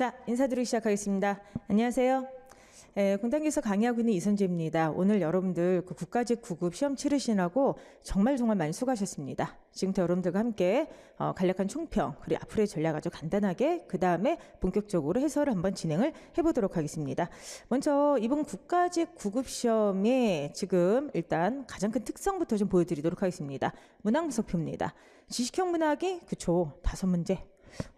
자, 인사드리기 시작하겠습니다. 안녕하세요. 공단기에서 강의하고 있는 이선재입니다. 오늘 여러분들 그 국가직 9급 시험 치르시라고 정말 많이 수고하셨습니다. 지금부터 여러분들과 함께 간략한 총평 그리고 앞으로의 전략 아주 간단하게 그 다음에 본격적으로 해설을 한번 진행을 해보도록 하겠습니다. 먼저 이번 국가직 9급 시험의 지금 일단 가장 큰 특성부터 좀 보여드리도록 하겠습니다. 문항 분석표입니다. 지식형 문학이 그쵸 5문제.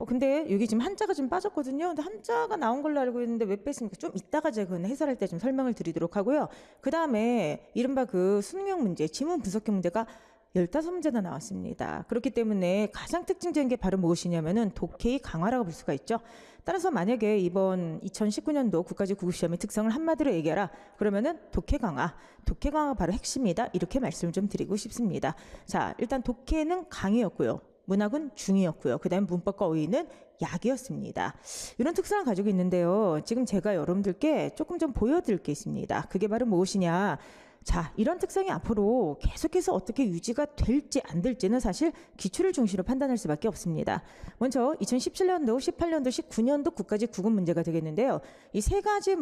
근데 여기 지금 한자가 좀 빠졌거든요. 근데 한자가 나온 걸로 알고 있는데 왜 뺐습니까? 좀 이따가 제가 그건 해설할 때 좀 설명을 드리도록 하고요. 그 다음에 이른바 그 수능형 문제, 지문 분석형 문제가 15문제나 나왔습니다. 그렇기 때문에 가장 특징적인 게 바로 무엇이냐면은 독해의 강화라고 볼 수가 있죠. 따라서 만약에 이번 2019년도 국가직 9급 시험의 특성을 한마디로 얘기하라. 그러면은 독해 강화가 바로 핵심이다. 이렇게 말씀을 좀 드리고 싶습니다. 자, 일단 독해는 강이었고요. 문학은 중이었고요. 그 다음에 문법과 어휘는 약이었습니다. 이런 특성을 가지고 있는데요. 지금 제가 여러분들께 조금 좀 보여드릴 게 있습니다. 그게 바로 무엇이냐. 자, 이런 특성이 앞으로 계속해서 어떻게 유지가 될지 안 될지는 사실 기출을 중심으로 판단할 수밖에 없습니다. 먼저 2017년도, 18년도, 19년도 국가직 9급 문제가 되겠는데요. 이 세 가지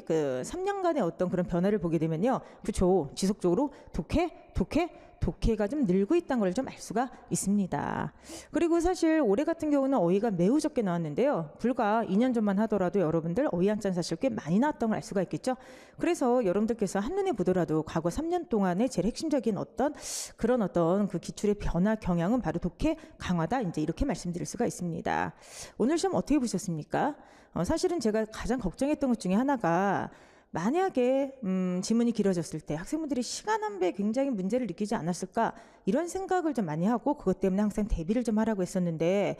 그 3년간의 어떤 그런 변화를 보게 되면요. 그쵸. 지속적으로 독해가 좀 늘고 있다는 걸 좀 알 수가 있습니다. 그리고 사실 올해 같은 경우는 어휘가 매우 적게 나왔는데요. 불과 2년 전만 하더라도 여러분들 어휘 한자는 사실 꽤 많이 나왔던 걸 알 수가 있겠죠. 그래서 여러분들께서 한눈에 보더라도 과거 3년 동안의 제일 핵심적인 어떤 그 기출의 변화 경향은 바로 독해 강화다. 이제 이렇게 말씀드릴 수가 있습니다. 오늘 시험 어떻게 보셨습니까? 사실은 제가 가장 걱정했던 것 중에 하나가 만약에 지문이 길어졌을 때 학생분들이 시간 안배에 굉장히 문제를 느끼지 않았을까 이런 생각을 좀 많이 하고 그것 때문에 항상 대비를 좀 하라고 했었는데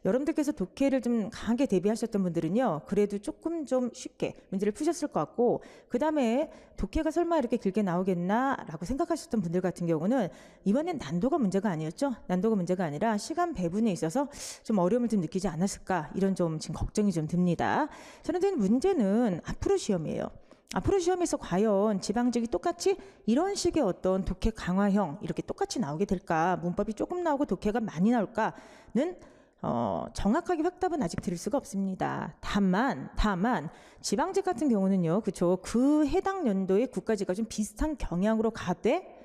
여러분들께서 독해를 좀 강하게 대비하셨던 분들은요 그래도 조금 좀 쉽게 문제를 푸셨을 것 같고 그 다음에 독해가 설마 이렇게 길게 나오겠나라고 생각하셨던 분들 같은 경우는 이번엔 난도가 문제가 아니었죠. 난도가 문제가 아니라 시간 배분에 있어서 좀 어려움을 좀 느끼지 않았을까 이런 좀 지금 걱정이 좀 듭니다. 저는 문제는 앞으로 시험이에요. 앞으로 시험에서 과연 지방직이 똑같이 이런 식의 어떤 독해 강화형 이렇게 똑같이 나오게 될까? 문법이 조금 나오고 독해가 많이 나올까는 정확하게 확답은 아직 드릴 수가 없습니다. 다만 지방직 같은 경우는요. 그쵸? 그 해당 연도의 국가직과 좀 비슷한 경향으로 가되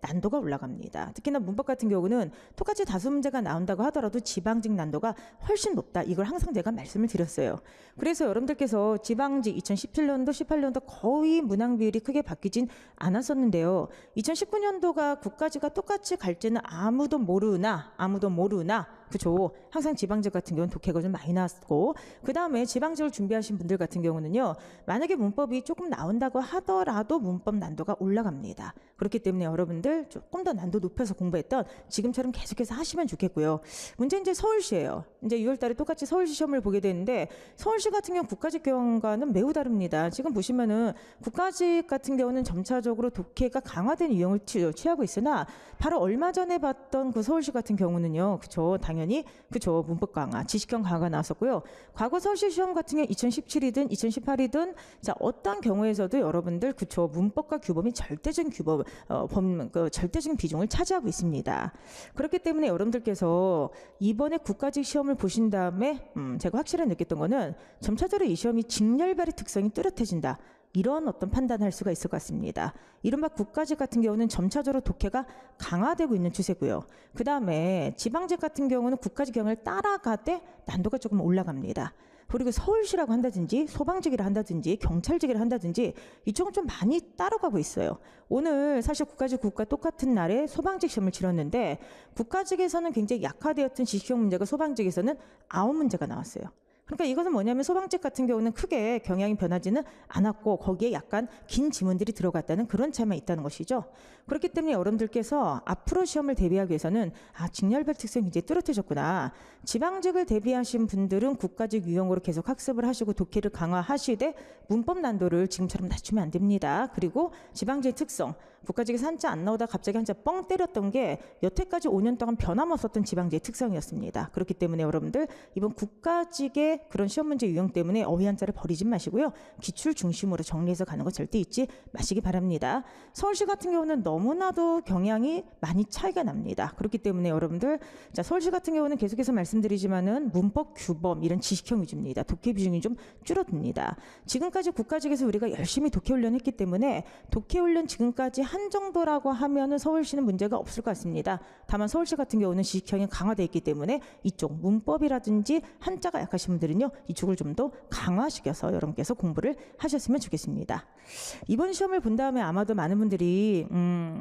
난도가 올라갑니다. 특히나 문법 같은 경우는 똑같이 5문제가 나온다고 하더라도 지방직 난도가 훨씬 높다. 이걸 항상 제가 말씀을 드렸어요. 그래서 여러분들께서 지방직 2017년도, 18년도 거의 문항 비율이 크게 바뀌진 않았었는데요. 2019년도가 국가직과 똑같이 갈지는 아무도 모르나. 그죠? 항상 지방직 같은 경우는 독해가 좀 많이 나왔고 그 다음에 지방직을 준비하신 분들 같은 경우는요. 만약에 문법이 조금 나온다고 하더라도 문법 난도가 올라갑니다. 그렇기 때문에 여러분들 조금 더 난도 높여서 공부했던 지금처럼 계속해서 하시면 좋겠고요. 문제는 이제 서울시예요. 이제 6월 달에 똑같이 서울시 시험을 보게 되는데 서울시 같은 경우 국가직 경과는 매우 다릅니다. 지금 보시면은 국가직 같은 경우는 점차적으로 독해가 강화된 유형을 취하고 있으나 바로 얼마 전에 봤던 그 서울시 같은 경우는요. 그쵸. 당연히 그쵸. 문법 강화, 지식형 강화가 나왔었고요. 과거 서울시 시험 같은 경우 2017이든 2018이든 자 어떤 경우에서도 여러분들 그쵸. 문법과 규범이 절대적인 절대적인 비중을 차지하고 있습니다. 그렇기 때문에 여러분들께서 이번에 국가직 시험을 보신 다음에 제가 확실히 느꼈던 거는 점차적으로 이 시험이 직렬발의 특성이 뚜렷해진다. 이런 어떤 판단을 할 수가 있을 것 같습니다. 이른바 국가직 같은 경우는 점차적으로 독해가 강화되고 있는 추세고요. 그 다음에 지방직 같은 경우는 국가직 경을 따라가되 난도가 조금 올라갑니다. 그리고 서울시라고 한다든지 소방직이라 한다든지 경찰직이라 한다든지 이쪽은 좀 많이 따라가고 있어요. 오늘 사실 국가직 국과 똑같은 날에 소방직 시험을 치렀는데 국가직에서는 굉장히 약화되었던 지식형 문제가 소방직에서는 9문제가 나왔어요. 그러니까 이것은 뭐냐면 소방직 같은 경우는 크게 경향이 변하지는 않았고 거기에 약간 긴 지문들이 들어갔다는 그런 차이만 있다는 것이죠. 그렇기 때문에 여러분들께서 앞으로 시험을 대비하기 위해서는 직렬별 특성이 굉장히 뚜렷해졌구나. 지방직을 대비하신 분들은 국가직 유형으로 계속 학습을 하시고 독해를 강화하시되 문법 난도를 지금처럼 낮추면 안 됩니다. 그리고 지방직의 특성 국가직에서 한자 안 나오다 갑자기 한자 뻥 때렸던 게 여태까지 5년 동안 변함없었던 지방제의 특성이었습니다. 그렇기 때문에 여러분들 이번 국가직의 그런 시험 문제 유형 때문에 어휘 한자를 버리지 마시고요. 기출 중심으로 정리해서 가는 거 절대 잊지 마시기 바랍니다. 서울시 같은 경우는 너무나도 경향이 많이 차이가 납니다. 그렇기 때문에 여러분들 자, 서울시 같은 경우는 계속해서 말씀드리지만은 문법 규범 이런 지식형 위주입니다. 독해 비중이 좀 줄어듭니다. 지금까지 국가직에서 우리가 열심히 독해 훈련했기 때문에 독해 훈련 지금까지 한 정도라고 하면은 서울시는 문제가 없을 것 같습니다. 다만 서울시 같은 경우는 지식형이 강화되어 있기 때문에 이쪽 문법이라든지 한자가 약하신 분들은요 이쪽을 좀 더 강화시켜서 여러분께서 공부를 하셨으면 좋겠습니다. 이번 시험을 본 다음에 아마도 많은 분들이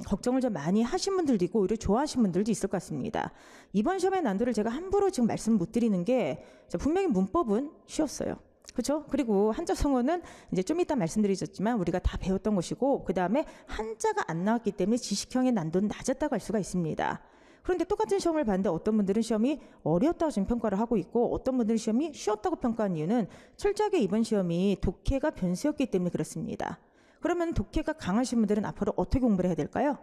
걱정을 좀 많이 하신 분들도 있고 오히려 좋아하신 분들도 있을 것 같습니다. 이번 시험의 난도를 제가 함부로 지금 말씀 못 드리는 게 분명히 문법은 쉬웠어요. 그렇죠? 그리고 한자 성어는 이제 좀 이따 말씀드리셨지만 우리가 다 배웠던 것이고 그 다음에 한자가 안 나왔기 때문에 지식형의 난도는 낮았다고 할 수가 있습니다. 그런데 똑같은 시험을 봤는데 어떤 분들은 시험이 어려웠다고 지금 평가를 하고 있고 어떤 분들은 시험이 쉬웠다고 평가한 이유는 철저하게 이번 시험이 독해가 변수였기 때문에 그렇습니다. 그러면 독해가 강하신 분들은 앞으로 어떻게 공부를 해야 될까요?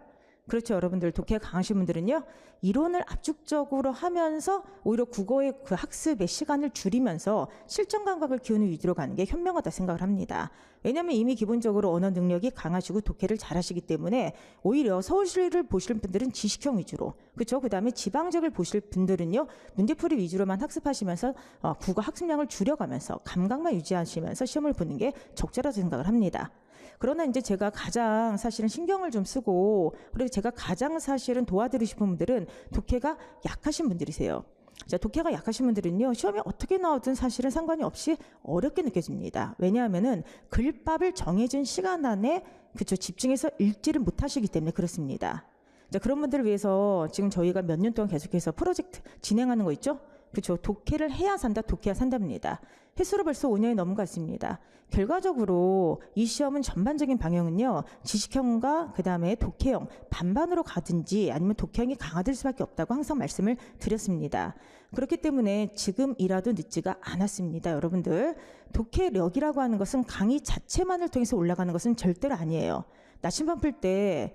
그렇죠. 여러분들 독해가 강하신 분들은요. 이론을 압축적으로 하면서 오히려 국어의 그 학습의 시간을 줄이면서 실전 감각을 키우는 위주로 가는 게 현명하다 생각을 합니다. 왜냐하면 이미 기본적으로 언어 능력이 강하시고 독해를 잘하시기 때문에 오히려 서울시를 보실 분들은 지식형 위주로 그렇죠. 그다음에 지방직을 보실 분들은요. 문제풀이 위주로만 학습하시면서 국어 학습량을 줄여가면서 감각만 유지하시면서 시험을 보는 게 적절하다고 생각을 합니다. 그러나 이제 제가 가장 사실은 신경을 좀 쓰고 그리고 제가 가장 사실은 도와드리고 싶은 분들은 독해가 약하신 분들이세요. 자, 독해가 약하신 분들은요. 시험이 어떻게 나오든 사실은 상관이 없이 어렵게 느껴집니다. 왜냐하면은 글밥을 정해진 시간 안에 그쵸 집중해서 읽지를 못하시기 때문에 그렇습니다. 자, 그런 분들을 위해서 지금 저희가 몇 년 동안 계속해서 프로젝트 진행하는 거 있죠? 그렇죠. 독해를 해야 산다, 독해야 산답니다. 횟수로 벌써 5년이 넘은 것 같습니다. 결과적으로 이 시험은 전반적인 방향은요. 지식형과 그다음에 독해형 반반으로 가든지 아니면 독해형이 강화될 수밖에 없다고 항상 말씀을 드렸습니다. 그렇기 때문에 지금이라도 늦지가 않았습니다. 여러분들 독해력이라고 하는 것은 강의 자체만을 통해서 올라가는 것은 절대로 아니에요. 나침반 풀 때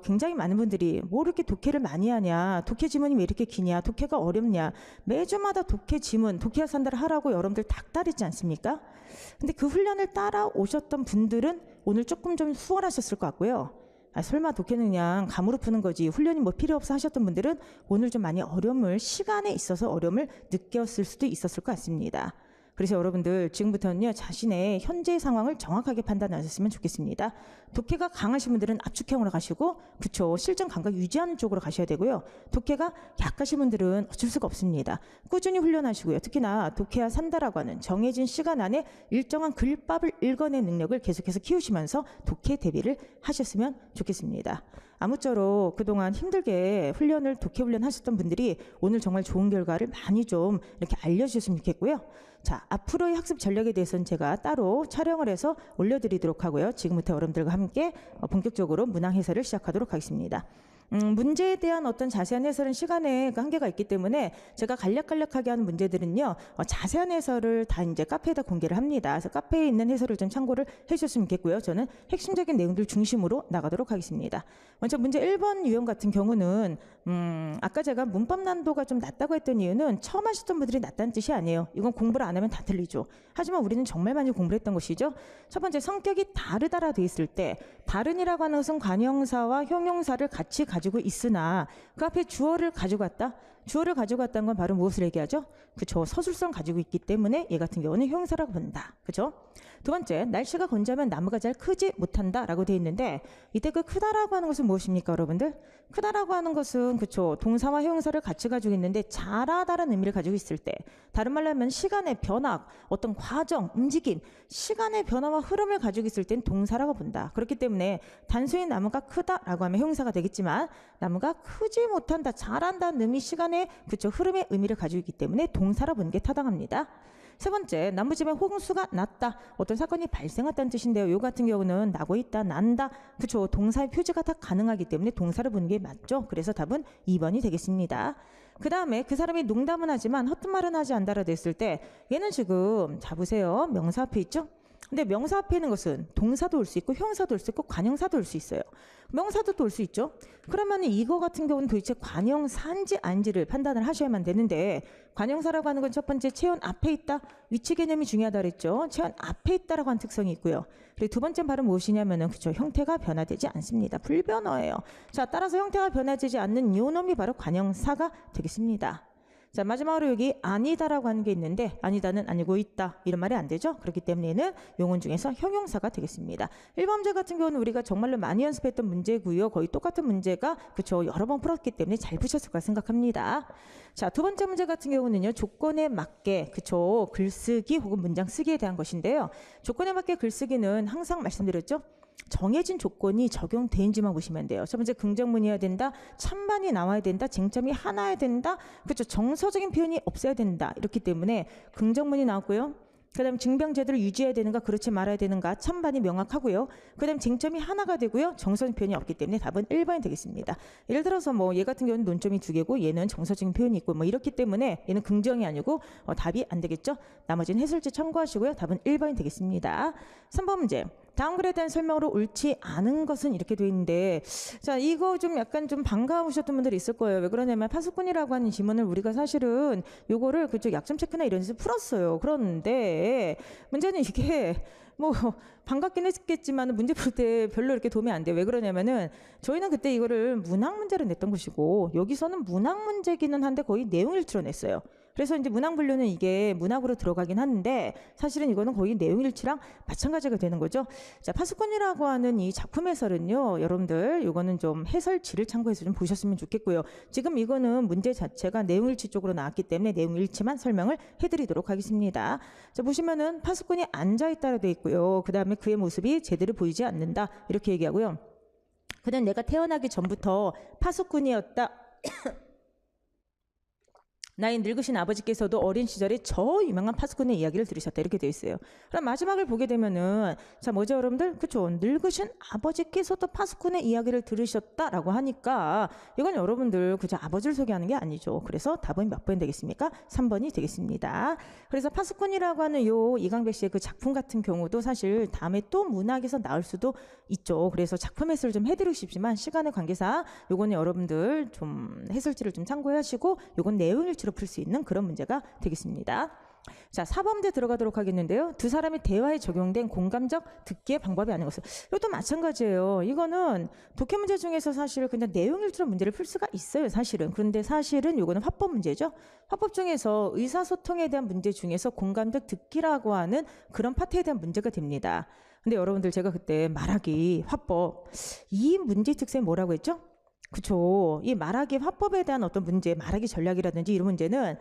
굉장히 많은 분들이 뭐 이렇게 독해를 많이 하냐, 독해 지문이 왜 이렇게 기냐, 독해가 어렵냐, 매주마다 독해 지문, 독해야 산다를 하라고 여러분들 닥달했지 않습니까? 근데 그 훈련을 따라오셨던 분들은 오늘 조금 좀 수월하셨을 것 같고요. 설마 독해는 그냥 감으로 푸는 거지 훈련이 뭐 필요 없어 하셨던 분들은 오늘 좀 많이 어려움을 시간에 있어서 어려움을 느꼈을 수도 있었을 것 같습니다. 그래서 여러분들 지금부터는요 자신의 현재 상황을 정확하게 판단하셨으면 좋겠습니다. 독해가 강하신 분들은 압축형으로 가시고 그쵸 실전 감각 유지하는 쪽으로 가셔야 되고요. 독해가 약하신 분들은 어쩔 수가 없습니다. 꾸준히 훈련하시고요. 특히나 독해야 산다라고 하는 정해진 시간 안에 일정한 글밥을 읽어낸 능력을 계속해서 키우시면서 독해 대비를 하셨으면 좋겠습니다. 아무쪼록 그동안 힘들게 훈련을 독해 훈련 하셨던 분들이 오늘 정말 좋은 결과를 많이 좀 이렇게 알려주셨으면 좋겠고요. 자, 앞으로의 학습 전략에 대해서는 제가 따로 촬영을 해서 올려드리도록 하고요. 지금부터 여러분들과 함께 본격적으로 문항 해설을 시작하도록 하겠습니다. 문제에 대한 어떤 자세한 해설은 시간에 한계가 있기 때문에 제가 간략간략하게 하는 문제들은요 자세한 해설을 다 이제 카페에다 공개를 합니다. 그래서 카페에 있는 해설을 좀 참고를 해주셨으면 좋겠고요. 저는 핵심적인 내용들 중심으로 나가도록 하겠습니다. 먼저 문제 1번 유형 같은 경우는 아까 제가 문법 난도가 좀 낮다고 했던 이유는 처음 하셨던 분들이 낮다는 뜻이 아니에요. 이건 공부를 안 하면 다 틀리죠. 하지만 우리는 정말 많이 공부를 했던 것이죠. 첫 번째 성격이 다르다라 돼 있을 때 다른이라고 하는 것은 관형사와 형용사를 같이 가지고 있으나 그 앞에 주어를 가지고 왔다. 주어를 가지고 왔다는 건 바로 무엇을 얘기하죠? 그쵸. 서술성 가지고 있기 때문에 얘 같은 경우는 형용사라고 본다. 그죠? 두 번째, 날씨가 건조하면 나무가 잘 크지 못한다 라고 되어 있는데 이때 그 크다라고 하는 것은 무엇입니까 여러분들? 크다라고 하는 것은 그쵸. 동사와 형용사를 같이 가지고 있는데 잘하다라는 의미를 가지고 있을 때 다른 말로 하면 시간의 변화, 어떤 과정, 움직임, 시간의 변화와 흐름을 가지고 있을 땐 동사라고 본다. 그렇기 때문에 단순히 나무가 크다라고 하면 형용사가 되겠지만 나무가 크지 못한다, 잘한다는 의미 시간의 그쵸. 흐름의 의미를 가지고 있기 때문에 동사라 보는 게 타당합니다. 세 번째, 나무집에 홍수가 났다. 어떤 사건이 발생했다는 뜻인데요. 요 같은 경우는 나고 있다, 난다. 그쵸. 동사의 표지가 다 가능하기 때문에 동사를 보는 게 맞죠. 그래서 답은 2번이 되겠습니다. 그 다음에 그 사람이 농담은 하지만 허튼 말은 하지 않다라 됐을 때 얘는 지금 자 보세요. 명사 앞에 있죠. 근데 명사 앞에 있는 것은 동사도 올 수 있고 형용사도 올 수 있고 관형사도 올 수 있어요. 명사도 또 올 수 있죠. 그러면 이거 같은 경우는 도대체 관형사인지 아닌지를 판단을 하셔야만 되는데, 관형사라고 하는 건 첫 번째 체온 앞에 있다. 위치 개념이 중요하다 그랬죠. 체온 앞에 있다라고 하는 특성이 있고요. 그리고 두 번째 발은 무엇이냐면은 그쵸, 형태가 변화되지 않습니다. 불변어예요. 자, 따라서 형태가 변화되지 않는 요 놈이 바로 관형사가 되겠습니다. 자, 마지막으로 여기 아니다라고 하는 게 있는데, 아니다는 아니고 있다 이런 말이 안 되죠. 그렇기 때문에 얘는 용언 중에서 형용사가 되겠습니다. 1번 문제 같은 경우는 우리가 정말로 많이 연습했던 문제고요. 거의 똑같은 문제가 그쵸, 여러 번 풀었기 때문에 잘 푸셨을 거라 생각합니다. 자, 두 번째 문제 같은 경우는요, 조건에 맞게 그쵸, 글쓰기 혹은 문장 쓰기에 대한 것인데요. 조건에 맞게 글쓰기는 항상 말씀드렸죠. 정해진 조건이 적용되는지만 보시면 돼요. 첫 번째 긍정문이어야 된다, 찬반이 나와야 된다, 쟁점이 하나여야 된다, 그렇죠. 정서적인 표현이 없어야 된다. 이렇기 때문에 긍정문이 나왔고요. 그 다음 증명 제도를 유지해야 되는가, 그렇지 말아야 되는가, 찬반이 명확하고요. 그 다음 쟁점이 하나가 되고요. 정서적인 표현이 없기 때문에 답은 1번이 되겠습니다. 예를 들어서 뭐 얘 같은 경우는 논점이 2개고 얘는 정서적인 표현이 있고 뭐 이렇기 때문에 얘는 긍정이 아니고 답이 안 되겠죠. 나머지는 해설지 참고하시고요. 답은 1번이 되겠습니다. 3번 문제. 다음 글에 대한 설명으로 옳지 않은 것은 이렇게 돼 있는데, 자, 이거 좀 약간 좀 반가우셨던 분들이 있을 거예요. 왜 그러냐면 파수꾼이라고 하는 지문을 우리가 사실은 요거를 그쪽 약점 체크나 이런 데서 풀었어요. 그런데 문제는 이게 뭐 반갑긴 했겠지만 문제 풀 때 별로 이렇게 도움이 안 돼요. 왜 그러냐면은 저희는 그때 이거를 문학 문제로 냈던 것이고, 여기서는 문학 문제기는 한데 거의 내용 일치로 냈어요. 그래서 이제 문학 분류는 이게 문학으로 들어가긴 하는데 사실은 이거는 거의 내용 일치랑 마찬가지가 되는 거죠. 자, 파수꾼이라고 하는 이 작품 해설은요, 여러분들 이거는 좀 해설지를 참고해서 좀 보셨으면 좋겠고요. 지금 이거는 문제 자체가 내용 일치 쪽으로 나왔기 때문에 내용 일치만 설명을 해드리도록 하겠습니다. 자, 보시면은 파수꾼이 앉아있다로 되어 있고요. 그 다음에 그의 모습이 제대로 보이지 않는다 이렇게 얘기하고요. 그는 내가 태어나기 전부터 파수꾼이었다. 나의 늙으신 아버지께서도 어린 시절에 저 유명한 파수꾼의 이야기를 들으셨다 이렇게 되어 있어요. 그럼 마지막을 보게 되면은 자, 뭐죠 여러분들? 그쵸? 늙으신 아버지께서도 파수꾼의 이야기를 들으셨다라고 하니까 이건 여러분들 그저 아버지를 소개하는 게 아니죠. 그래서 답은 몇 번이 되겠습니까? 3번이 되겠습니다. 그래서 파수꾼이라고 하는 요 이강백 씨의 그 작품 같은 경우도 사실 다음에 또 문학에서 나올 수도 있죠. 그래서 작품 해설을 좀 해드리고 싶지만 시간의 관계상 요거는 여러분들 좀 해설지를 좀 참고하시고 요건 내용 일치로 풀 수 있는 그런 문제가 되겠습니다. 자, 4번 문제 들어가도록 하겠는데요. 두 사람의 대화에 적용된 공감적 듣기의 방법이 아닌 것을. 이것도 마찬가지예요. 이거는 독해 문제 중에서 사실 그냥 내용 일치로 문제를 풀 수가 있어요. 사실은. 그런데 사실은 이거는 화법 문제죠. 화법 중에서 의사소통에 대한 문제 중에서 공감적 듣기라고 하는 그런 파트에 대한 문제가 됩니다. 근데 여러분들 제가 그때 말하기 화법 이 문제 특성이 뭐라고 했죠? 그쵸. 이 말하기 화법에 대한 어떤 문제, 말하기 전략이라든지 이런 문제는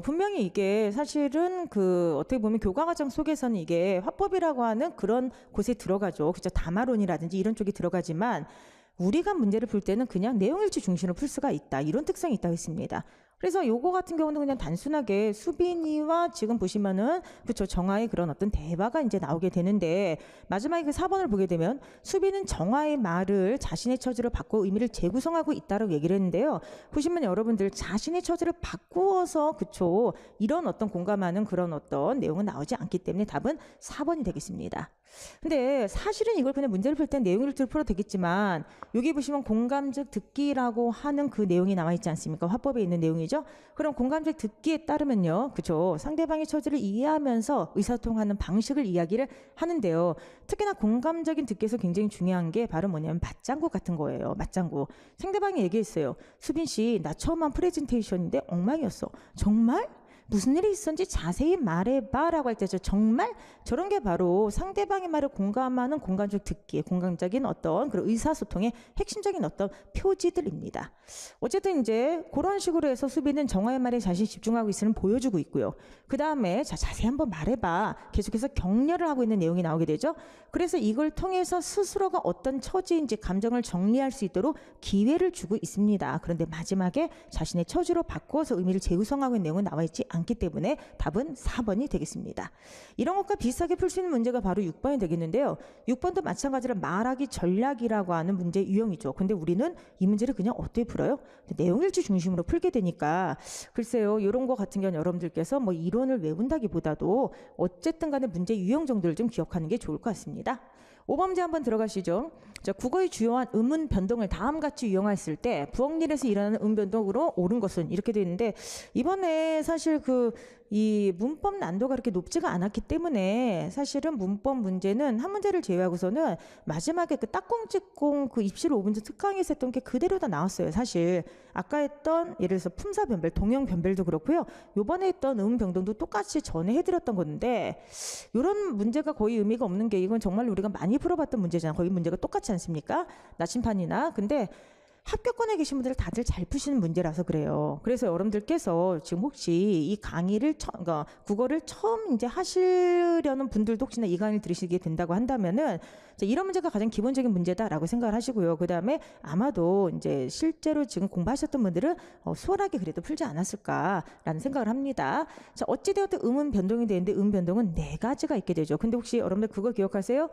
분명히 이게 사실은 그 어떻게 보면 교과과정 속에서는 이게 화법이라고 하는 그런 곳에 들어가죠. 그죠. 담화론이라든지 이런 쪽이 들어가지만 우리가 문제를 풀 때는 그냥 내용일치 중심으로 풀 수가 있다. 이런 특성이 있다고 했습니다. 그래서 요거 같은 경우는 그냥 단순하게 수빈이와 지금 보시면은 그쵸 정화의 그런 어떤 대화가 이제 나오게 되는데 마지막에 그 4번을 보게 되면 수빈은 정화의 말을 자신의 처지로 바꿔 의미를 재구성하고 있다라고 얘기를 했는데요. 보시면 여러분들 자신의 처지를 바꾸어서 그쵸 이런 어떤 공감하는 그런 어떤 내용은 나오지 않기 때문에 답은 4번이 되겠습니다. 근데 사실은 이걸 그냥 문제를 풀 때 내용을 풀어도 되겠지만 여기 보시면 공감적 듣기라고 하는 그 내용이 나와 있지 않습니까? 화법에 있는 내용이죠. 그럼 공감적 듣기에 따르면요, 그죠? 상대방의 처지를 이해하면서 의사소통하는 방식을 이야기를 하는데요. 특히나 공감적인 듣기에서 굉장히 중요한 게 바로 뭐냐면 맞장구 같은 거예요. 맞장구. 상대방이 얘기했어요. 수빈 씨, 나 처음 한 프레젠테이션인데 엉망이었어. 정말? 무슨 일이 있었는지 자세히 말해봐 라고 할 때죠. 정말 저런 게 바로 상대방의 말을 공감하는 공감적 듣기, 공감적인 어떤 그런 의사소통의 핵심적인 어떤 표지들입니다. 어쨌든 이제 그런 식으로 해서 수빈은 정화의 말에 자신이 집중하고 있음을 보여주고 있고요. 그 다음에 자세히 한번 말해봐. 계속해서 격려를 하고 있는 내용이 나오게 되죠. 그래서 이걸 통해서 스스로가 어떤 처지인지 감정을 정리할 수 있도록 기회를 주고 있습니다. 그런데 마지막에 자신의 처지로 바꾸어서 의미를 재구성하고 있는 내용은 나와 있지 않습니다. 않기 때문에 답은 4번이 되겠습니다. 이런 것과 비슷하게 풀 수 있는 문제가 바로 6번이 되겠는데요. 6번도 마찬가지로 말하기 전략이라고 하는 문제 유형이죠. 근데 우리는 이 문제를 그냥 어떻게 풀어요? 내용일지 중심으로 풀게 되니까 글쎄요. 이런 거 같은 경우는 여러분들께서 뭐 이론을 외운다기보다도 어쨌든 간에 문제 유형 정도를 좀 기억하는 게 좋을 것 같습니다. 5번 문제 한번 들어가시죠. 자, 국어의 주요한 음운 변동을 다음같이 유형화했을 때 부엉일에서 일어나는 음 변동으로 옳은 것은 이렇게 되어 있는데 이번에 사실 이 문법 난도가 그렇게 높지가 않았기 때문에 사실은 문법 문제는 한 문제를 제외하고서는 마지막에 그 딱공직공 그 입실 5분제 특강에서 했던 게 그대로 다 나왔어요. 사실 아까 했던 예를 들어서 품사 변별, 동형 변별도 그렇고요. 요번에 했던 음 변동도 똑같이 전에 해드렸던 건데 이런 문제가 거의 의미가 없는 게 이건 정말 우리가 많이 풀어봤던 문제잖아요. 거의 문제가 똑같지 않습니까? 나침판이나. 근데 합격권에 계신 분들 다들 잘 푸시는 문제라서 그래요. 그래서 여러분들께서 지금 혹시 이 강의를 그러니까 국어를 처음 이제 하시려는 분들도 혹시나 이 강의를 들으시게 된다고 한다면은 이런 문제가 가장 기본적인 문제다라고 생각을 하시고요. 그 다음에 아마도 이제 실제로 지금 공부하셨던 분들은 수월하게 그래도 풀지 않았을까라는 생각을 합니다. 자, 어찌되었든 음은 변동이 되는데 음 변동은 4가지가 있게 되죠. 근데 혹시 여러분들 그거 기억하세요?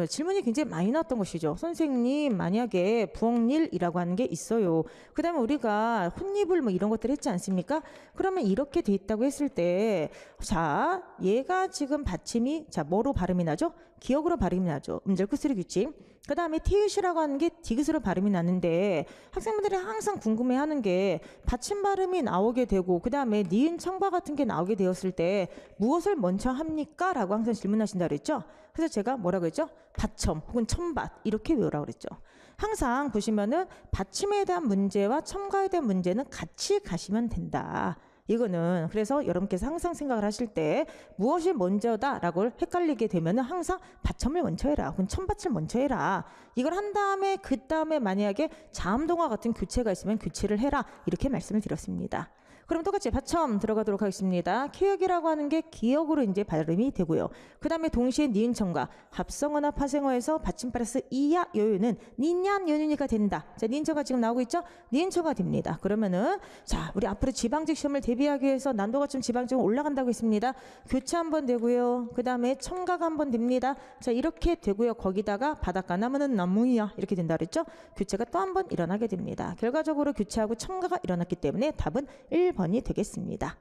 질문이 굉장히 많이 나왔던 것이죠. 선생님 만약에 부엉일이라고 하는 게 있어요. 그 다음에 우리가 혼입을 뭐 이런 것들 했지 않습니까? 그러면 이렇게 돼 있다고 했을 때 자, 얘가 지금 받침이 자 뭐로 발음이 나죠? 기억으로 발음이 나죠. 음절 끝소리 규칙. 그 다음에 티읕이라고 하는 게 디귿으로 발음이 나는데 학생분들이 항상 궁금해하는 게 받침 발음이 나오게 되고 그 다음에 니은 청과 같은 게 나오게 되었을 때 무엇을 먼저 합니까? 라고 항상 질문하신다 그랬죠. 그래서 제가 뭐라고 했죠? 받첨 혹은 첨받 이렇게 외우라고 그랬죠. 항상 보시면은 받침에 대한 문제와 첨가에 대한 문제는 같이 가시면 된다. 이거는 그래서 여러분께서 항상 생각을 하실 때 무엇이 먼저다라고 헷갈리게 되면은 항상 받첨을 먼저 해라 혹은 첨받침을 먼저 해라. 이걸 한 다음에 그 다음에 만약에 자음동화 같은 교체가 있으면 교체를 해라 이렇게 말씀을 드렸습니다. 그럼 똑같이 받첨 들어가도록 하겠습니다. 기억이라고 하는 게 기억으로 이제 발음이 되고요. 그 다음에 동시에 니은청과 합성어나 파생어에서 받침 플러스 이야 여유는 니냔 연윤이가 된다. 자, 니은청가 지금 나오고 있죠? 니은청가 됩니다. 그러면은 자, 우리 앞으로 지방직 시험을 대비하기 위해서 난도가 좀 지방직 올라간다고 했습니다. 교체 한번 되고요. 그 다음에 첨가가 한번 됩니다. 자, 이렇게 되고요. 거기다가 바닷가 나무는 나무야 이렇게 된다 그랬죠? 교체가 또 한 번 일어나게 됩니다. 결과적으로 교체하고 첨가가 일어났기 때문에 답은 1번이 되겠습니다.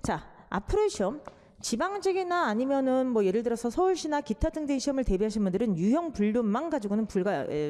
자, 앞으로 시험 지방직이나 아니면은 뭐 예를 들어서 서울시나 기타 등등 시험을 대비하신 분들은 유형 분류만 가지고는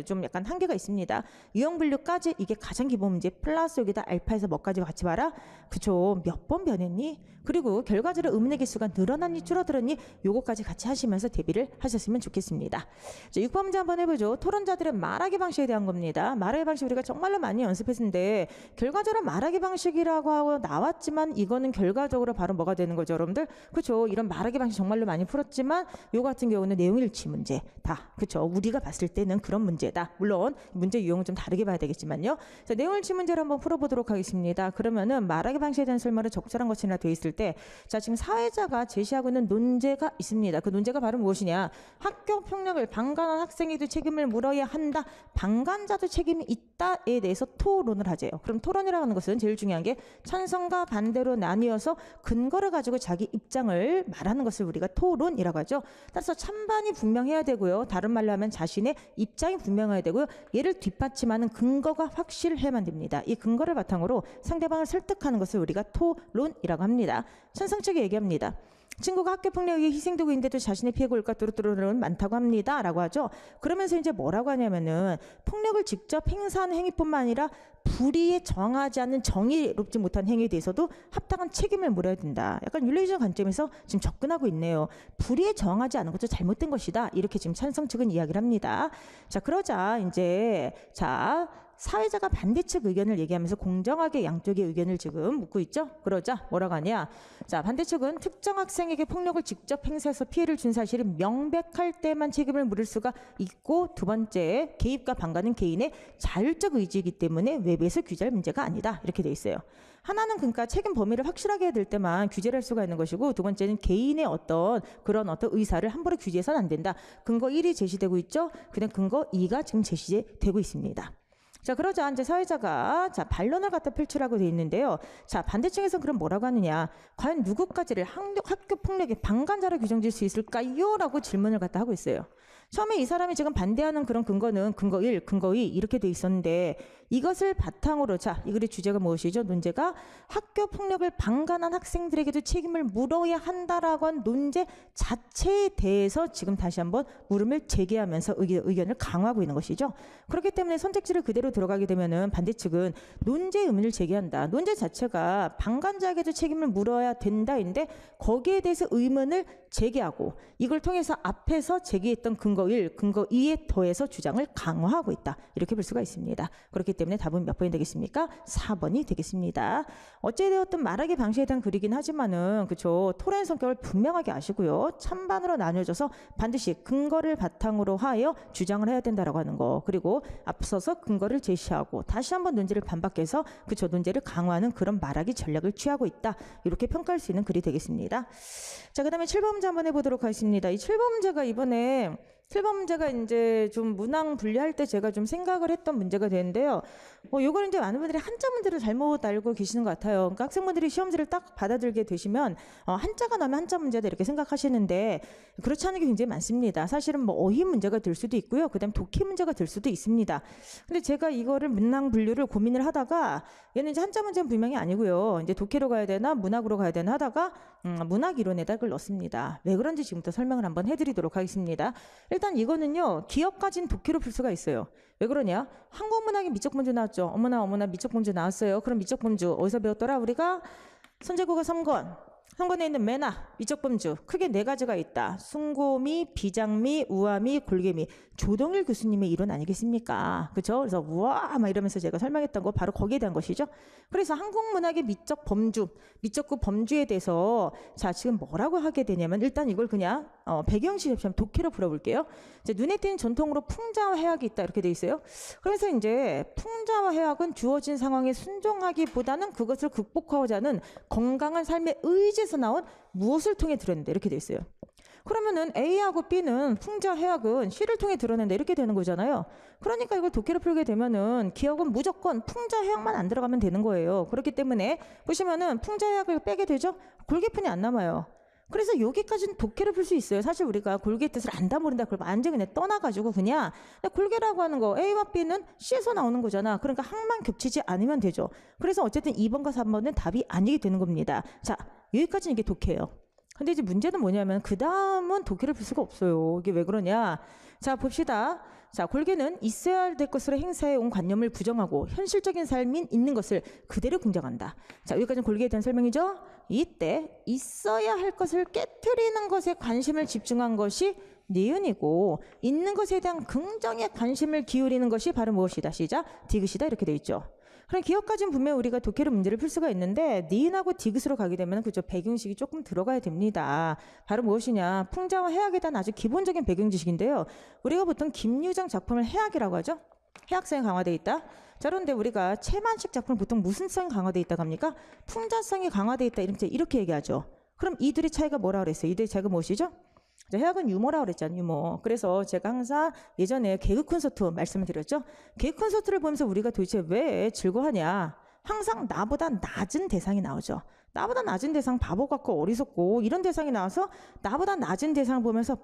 좀 약간 한계가 있습니다. 유형 분류까지 이게 가장 기본 문제 플러스 여기다 알파에서 뭐까지 같이 봐라. 그쵸? 몇 번 변했니? 그리고 결과적으로 음의 개수가 늘어났니 줄어들었니? 요거까지 같이 하시면서 대비를 하셨으면 좋겠습니다. 자, 6번 문제 한번 해보죠. 토론자들의 말하기 방식에 대한 겁니다. 말하기 방식 우리가 정말로 많이 연습했는데 결과적으로 말하기 방식이라고 하고 나왔지만 이거는 결과적으로 바로 뭐가 되는 거죠, 여러분들? 그렇죠. 이런 말하기 방식 정말로 많이 풀었지만 요 같은 경우는 내용일치 문제 다 그렇죠. 우리가 봤을 때는 그런 문제다. 물론 문제 유형은 좀 다르게 봐야 되겠지만요. 자, 내용일치 문제를 한번 풀어보도록 하겠습니다. 그러면은 말하기 방식에 대한 설명은 적절한 것이나 되어 있을 때 자, 지금 사회자가 제시하고 있는 논제가 있습니다. 그 논제가 바로 무엇이냐? 학교 폭력을 방관한 학생에도 책임을 물어야 한다. 방관자도 책임이 있다에 대해서 토론을 하재요. 그럼 토론이라고 하는 것은 제일 중요한 게 찬성과 반대로 나뉘어서 근거를 가지고 자기 입장을 말하는 것을 우리가 토론이라고 하죠. 따라서 찬반이 분명해야 되고요. 다른 말로 하면 자신의 입장이 분명해야 되고요. 얘를 뒷받침하는 근거가 확실해야만 됩니다. 이 근거를 바탕으로 상대방을 설득하는 것을 우리가 토론이라고 합니다. 찬성 측이 얘기합니다. 친구가 학교폭력에 희생되고 있는데도 자신의 피해가 올까 뚜루뚜루는 많다고 합니다. 라고 하죠. 그러면서 이제 뭐라고 하냐면은 폭력을 직접 행사하는 행위뿐만 아니라 불의에 저항하지 않는 정의롭지 못한 행위에 대해서도 합당한 책임을 물어야 된다. 약간 윤리적 관점에서 지금 접근하고 있네요. 불의에 저항하지 않은 것도 잘못된 것이다. 이렇게 지금 찬성 측은 이야기를 합니다. 자, 그러자 이제 사회자가 반대측 의견을 얘기하면서 공정하게 양쪽의 의견을 지금 묻고 있죠. 그러자 뭐라고 하냐. 자, 반대측은 특정 학생에게 폭력을 직접 행사해서 피해를 준 사실이 명백할 때만 책임을 물을 수가 있고 두 번째 개입과 방관은 개인의 자율적 의지이기 때문에 외부에서 규제할 문제가 아니다. 이렇게 돼 있어요. 하나는 그러니까 책임 범위를 확실하게 해야 될 때만 규제를 할 수가 있는 것이고 두 번째는 개인의 그런 의사를 함부로 규제해서는 안 된다. 근거 1이 제시되고 있죠. 그다음 근거 2가 지금 제시되고 있습니다. 자, 그러자 이제 사회자가 자, 반론을 갖다 펼치라고 돼 있는데요. 자, 반대층에서 그럼 뭐라고 하느냐? 과연 누구까지를 학교 폭력의 방관자로 규정질 수 있을까요? 라고 질문을 갖다 하고 있어요. 처음에 이 사람이 지금 반대하는 그런 근거는 근거 1, 근거 2 이렇게 돼 있었는데 이것을 바탕으로 자, 이 글의 주제가 무엇이죠? 논제가 학교 폭력을 방관한 학생들에게도 책임을 물어야 한다라고 한 논제 자체에 대해서 지금 다시 한번 물음을 제기하면서 의견을 강화하고 있는 것이죠. 그렇기 때문에 선택지를 그대로 들어가게 되면은 반대측은 논제의 의문을 제기한다. 논제 자체가 방관자에게도 책임을 물어야 된다인데 거기에 대해서 의문을 제기하고 이걸 통해서 앞에서 제기했던 근거 1, 근거 2에 더해서 주장을 강화하고 있다. 이렇게 볼 수가 있습니다. 그렇기 때문에 답은 몇 번이 되겠습니까? 4번이 되겠습니다. 어찌되었든 말하기 방식에 대한 글이긴 하지만은 그쵸, 토론의 성격을 분명하게 아시고요. 찬반으로 나뉘어져서 반드시 근거를 바탕으로 하여 주장을 해야 된다라고 하는 거. 그리고 앞서서 근거를 제시하고 다시 한번 논제를 반박해서 그쵸, 논제를 강화하는 그런 말하기 전략을 취하고 있다. 이렇게 평가할 수 있는 글이 되겠습니다. 자, 그다음에 7번 문제 한번 해보도록 하겠습니다. 이 7번 문제가 이번에 7번 문제가 이제 좀 문항 분리할 때 제가 좀 생각을 했던 문제가 되는데요. 요거는 이제 많은 분들이 한자 문제를 잘못 알고 계시는 것 같아요. 그러니까 학생분들이 시험지를 딱 받아들게 되시면 한자가 나면 한자 문제다 이렇게 생각하시는데 그렇지 않은 게 굉장히 많습니다. 사실은 뭐 어휘 문제가 될 수도 있고요. 그다음 독해 문제가 될 수도 있습니다. 근데 제가 이거를 문항 분류를 고민을 하다가 얘는 이제 한자 문제는 분명히 아니고요. 이제 독해로 가야 되나 문학으로 가야 되나 하다가 문학 이론에다 그걸 넣었습니다. 왜 그런지 지금부터 설명을 한번 해드리도록 하겠습니다. 일단 이거는요, 기업까지는 독해로 풀 수가 있어요. 왜 그러냐? 한국문학에 미적분주 나왔죠. 어머나 미적분주 나왔어요. 그럼 미적분주 어디서 배웠더라? 우리가 선제국어 3권. 3권에 있는 매나, 미적분주 크게 4가지가 있다. 숭고미, 비장미, 우아미, 골개미. 조동일 교수님의 이론 아니겠습니까? 그렇죠? 그래서 우와 막 이러면서 제가 설명했던 거 바로 거기에 대한 것이죠. 그래서 한국문학의 미적 범주, 미적구 범주에 대해서 자, 지금 뭐라고 하게 되냐면 일단 이걸 그냥 배경식 없이 독해로 풀어볼게요. 이제 눈에 띄는 전통으로 풍자와 해악이 있다 이렇게 돼 있어요. 그래서 이제 풍자와 해악은 주어진 상황에 순종하기보다는 그것을 극복하고자 하는 건강한 삶의 의지에서 나온 무엇을 통해 드러낸다 이렇게 돼 있어요. 그러면은 A하고 B는 풍자 해악은 C를 통해 드러낸다 이렇게 되는 거잖아요. 그러니까 이걸 독해로 풀게 되면은 기억은 무조건 풍자 해악만 안 들어가면 되는 거예요. 그렇기 때문에 보시면은 풍자 해악을 빼게 되죠. 골개편이 안 남아요. 그래서 여기까지는 독해로 풀 수 있어요. 사실 우리가 골개의 뜻을 안다 모른다 그걸 완전히 그냥 떠나가지고 그냥 골개라고 하는 거 A와 B는 C에서 나오는 거잖아. 그러니까 항만 겹치지 않으면 되죠. 그래서 어쨌든 2번과 3번은 답이 아니게 되는 겁니다. 자, 여기까지는 이게 독해예요. 근데 이제 문제는 뭐냐면 그 다음은 독해를 풀 수가 없어요. 이게 왜 그러냐? 자, 봅시다. 자, 골개는 있어야 될 것으로 행사해 온 관념을 부정하고 현실적인 삶인 있는 것을 그대로 긍정한다. 자, 여기까지는 골개에 대한 설명이죠. 이때 있어야 할 것을 깨트리는 것에 관심을 집중한 것이 니은이고 있는 것에 대한 긍정에 관심을 기울이는 것이 바로 무엇이다. 시작. 디귿이다 이렇게 돼 있죠. 그럼 기억까지는 분명 우리가 독해로 문제를 풀 수가 있는데 니은하고 디귿으로 가게 되면 그죠, 배경식이 조금 들어가야 됩니다. 바로 무엇이냐? 풍자와 해악에 대한 아주 기본적인 배경 지식인데요. 우리가 보통 김유정 작품을 해악이라고 하죠. 해악성이 강화되어 있다. 자, 그런데 우리가 최만식 작품을 보통 무슨 성이 강화되어 있다고 합니까? 풍자성이 강화되어 있다 이렇게 얘기하죠. 그럼 이 둘의 차이가 뭐라 그랬어요? 이 둘의 차이가 무엇이죠? 해악은 유머라고 그랬잖아요. 유머. 그래서 제가 항상 예전에 개그 콘서트 말씀을 드렸죠. 개그 콘서트를 보면서 우리가 도대체 왜 즐거워하냐. 항상 나보다 낮은 대상이 나오죠. 나보다 낮은 대상 바보 같고 어리석고 이런 대상이 나와서 나보다 낮은 대상을 보면서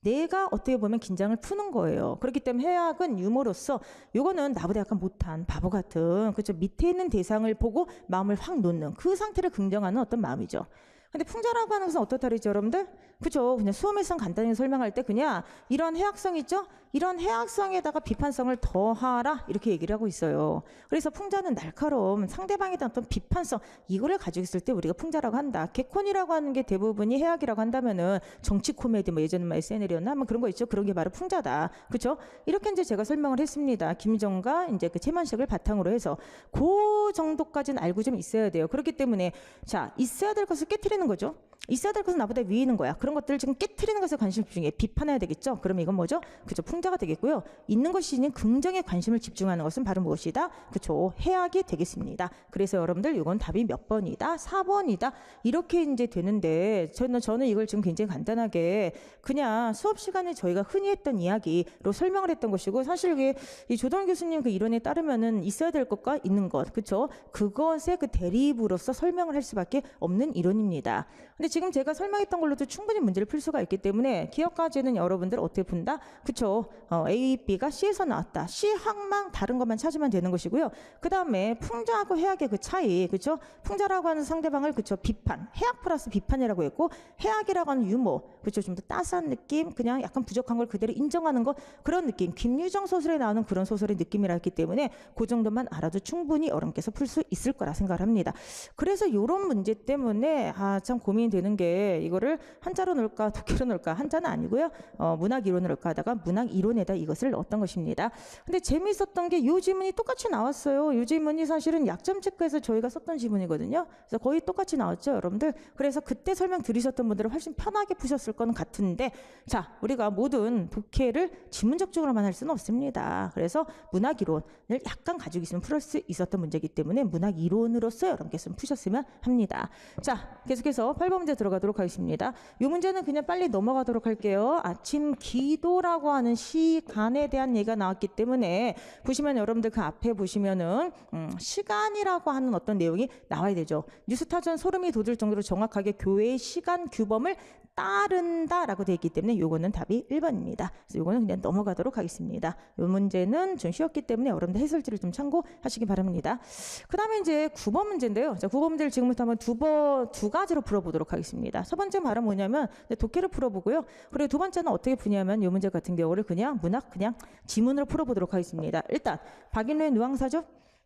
내가 어떻게 보면 긴장을 푸는 거예요. 그렇기 때문에 해악은 유머로서 요거는 나보다 약간 못한 바보 같은 그렇죠, 밑에 있는 대상을 보고 마음을 확 놓는 그 상태를 긍정하는 어떤 마음이죠. 근데 풍자라고 하는 것은 어떻다 그랬죠, 여러분들? 그죠? 그냥 수험해성 간단히 설명할 때 그냥 이런 해악성 있죠? 이런 해악성에다가 비판성을 더하라 이렇게 얘기를 하고 있어요. 그래서 풍자는 날카로움, 상대방에 대한 어떤 비판성 이거를 가지고 있을 때 우리가 풍자라고 한다. 개콘이라고 하는 게 대부분이 해악이라고 한다면은 정치 코미디 뭐 예전에 막 SNL이었나 뭐 그런 거 있죠. 그런 게 바로 풍자다. 그렇죠? 이렇게 이제 제가 설명을 했습니다. 김정과 이제 그 최만식을 바탕으로 해서 그 정도까지는 알고 좀 있어야 돼요. 그렇기 때문에 자, 있어야 될 것을 깨트리는 거죠. 있어야 될 것은 나보다 위에 있는 거야. 그런 것들을 지금 깨트리는 것에 관심을 집중해. 비판해야 되겠죠. 그러면 이건 뭐죠? 그죠? 풍자가 되겠고요. 있는 것이 있는 긍정에 관심을 집중하는 것은 바로 무엇이다? 그죠? 해악이 되겠습니다. 그래서 여러분들 이건 답이 몇 번이다? 4번이다. 이렇게 이제 되는데 저는 이걸 지금 굉장히 간단하게 그냥 수업 시간에 저희가 흔히 했던 이야기로 설명을 했던 것이고, 사실 이게 이 조동 교수님 그 이론에 따르면은 있어야 될 것과 있는 것, 그렇죠? 그것의 그 대립으로서 설명을 할 수밖에 없는 이론입니다. 근데 지금 제가 설명했던 걸로도 충분히 문제를 풀 수가 있기 때문에 기억까지는 여러분들 어떻게 푼다? 그쵸? A, B가 C에서 나왔다. C 항만 다른 것만 찾으면 되는 것이고요. 그 다음에 풍자하고 해악의 그 차이, 그쵸? 풍자라고 하는 상대방을 그쵸? 비판, 해악 플러스 비판이라고 했고, 해악이라고 하는 유머, 그쵸? 좀 더 따스한 느낌, 그냥 약간 부족한 걸 그대로 인정하는 것, 그런 느낌. 김유정 소설에 나오는 그런 소설의 느낌이라 했기 때문에 그 정도만 알아도 충분히 여러분께서 풀 수 있을 거라 생각을 합니다. 그래서 이런 문제 때문에 참 고민이 되는 게, 이거를 한자로 넣을까 독해로 넣을까, 한자는 아니고요. 문학 이론을 넣을까 하다가 문학 이론에다 이것을 넣었던 것입니다. 근데 재미있었던 게 이 지문이 똑같이 나왔어요. 이 지문이 사실은 약점 체크에서 저희가 썼던 지문이거든요. 그래서 거의 똑같이 나왔죠, 여러분들. 그래서 그때 설명 들으셨던 분들은 훨씬 편하게 푸셨을 건 같은데, 자, 우리가 모든 독해를 지문적적으로만 할 수는 없습니다. 그래서 문학 이론을 약간 가지고 있으면 풀 수 있었던 문제이기 때문에 문학 이론으로서 여러분께서 푸셨으면 합니다. 자, 계속해서 8번 문제 들어가도록 하겠습니다. 이 문제는 그냥 빨리 넘어가도록 할게요. 아침 기도라고 하는 시간에 대한 얘기가 나왔기 때문에 보시면 여러분들 그 앞에 보시면은 시간이라고 하는 어떤 내용이 나와야 되죠. 뉴스타전 소름이 돋을 정도로 정확하게 교회의 시간 규범을 따른다라고 되어 있기 때문에 요거는 답이 1번입니다. 그래서 요거는 그냥 넘어가도록 하겠습니다. 요 문제는 좀 쉬웠기 때문에 여러분들 해설지를 좀 참고하시기 바랍니다. 그 다음에 이제 9번 문제인데요. 자, 9번 문제를 지금부터 한번 두 가지로 풀어보도록 하겠습니다. 첫 번째 바로 뭐냐면 독해를 풀어보고요. 그리고 두 번째는 어떻게 푸냐면 요 문제 같은 경우를 그냥 문학 그냥 지문으로 풀어보도록 하겠습니다. 일단 박인로의 누앙사죠.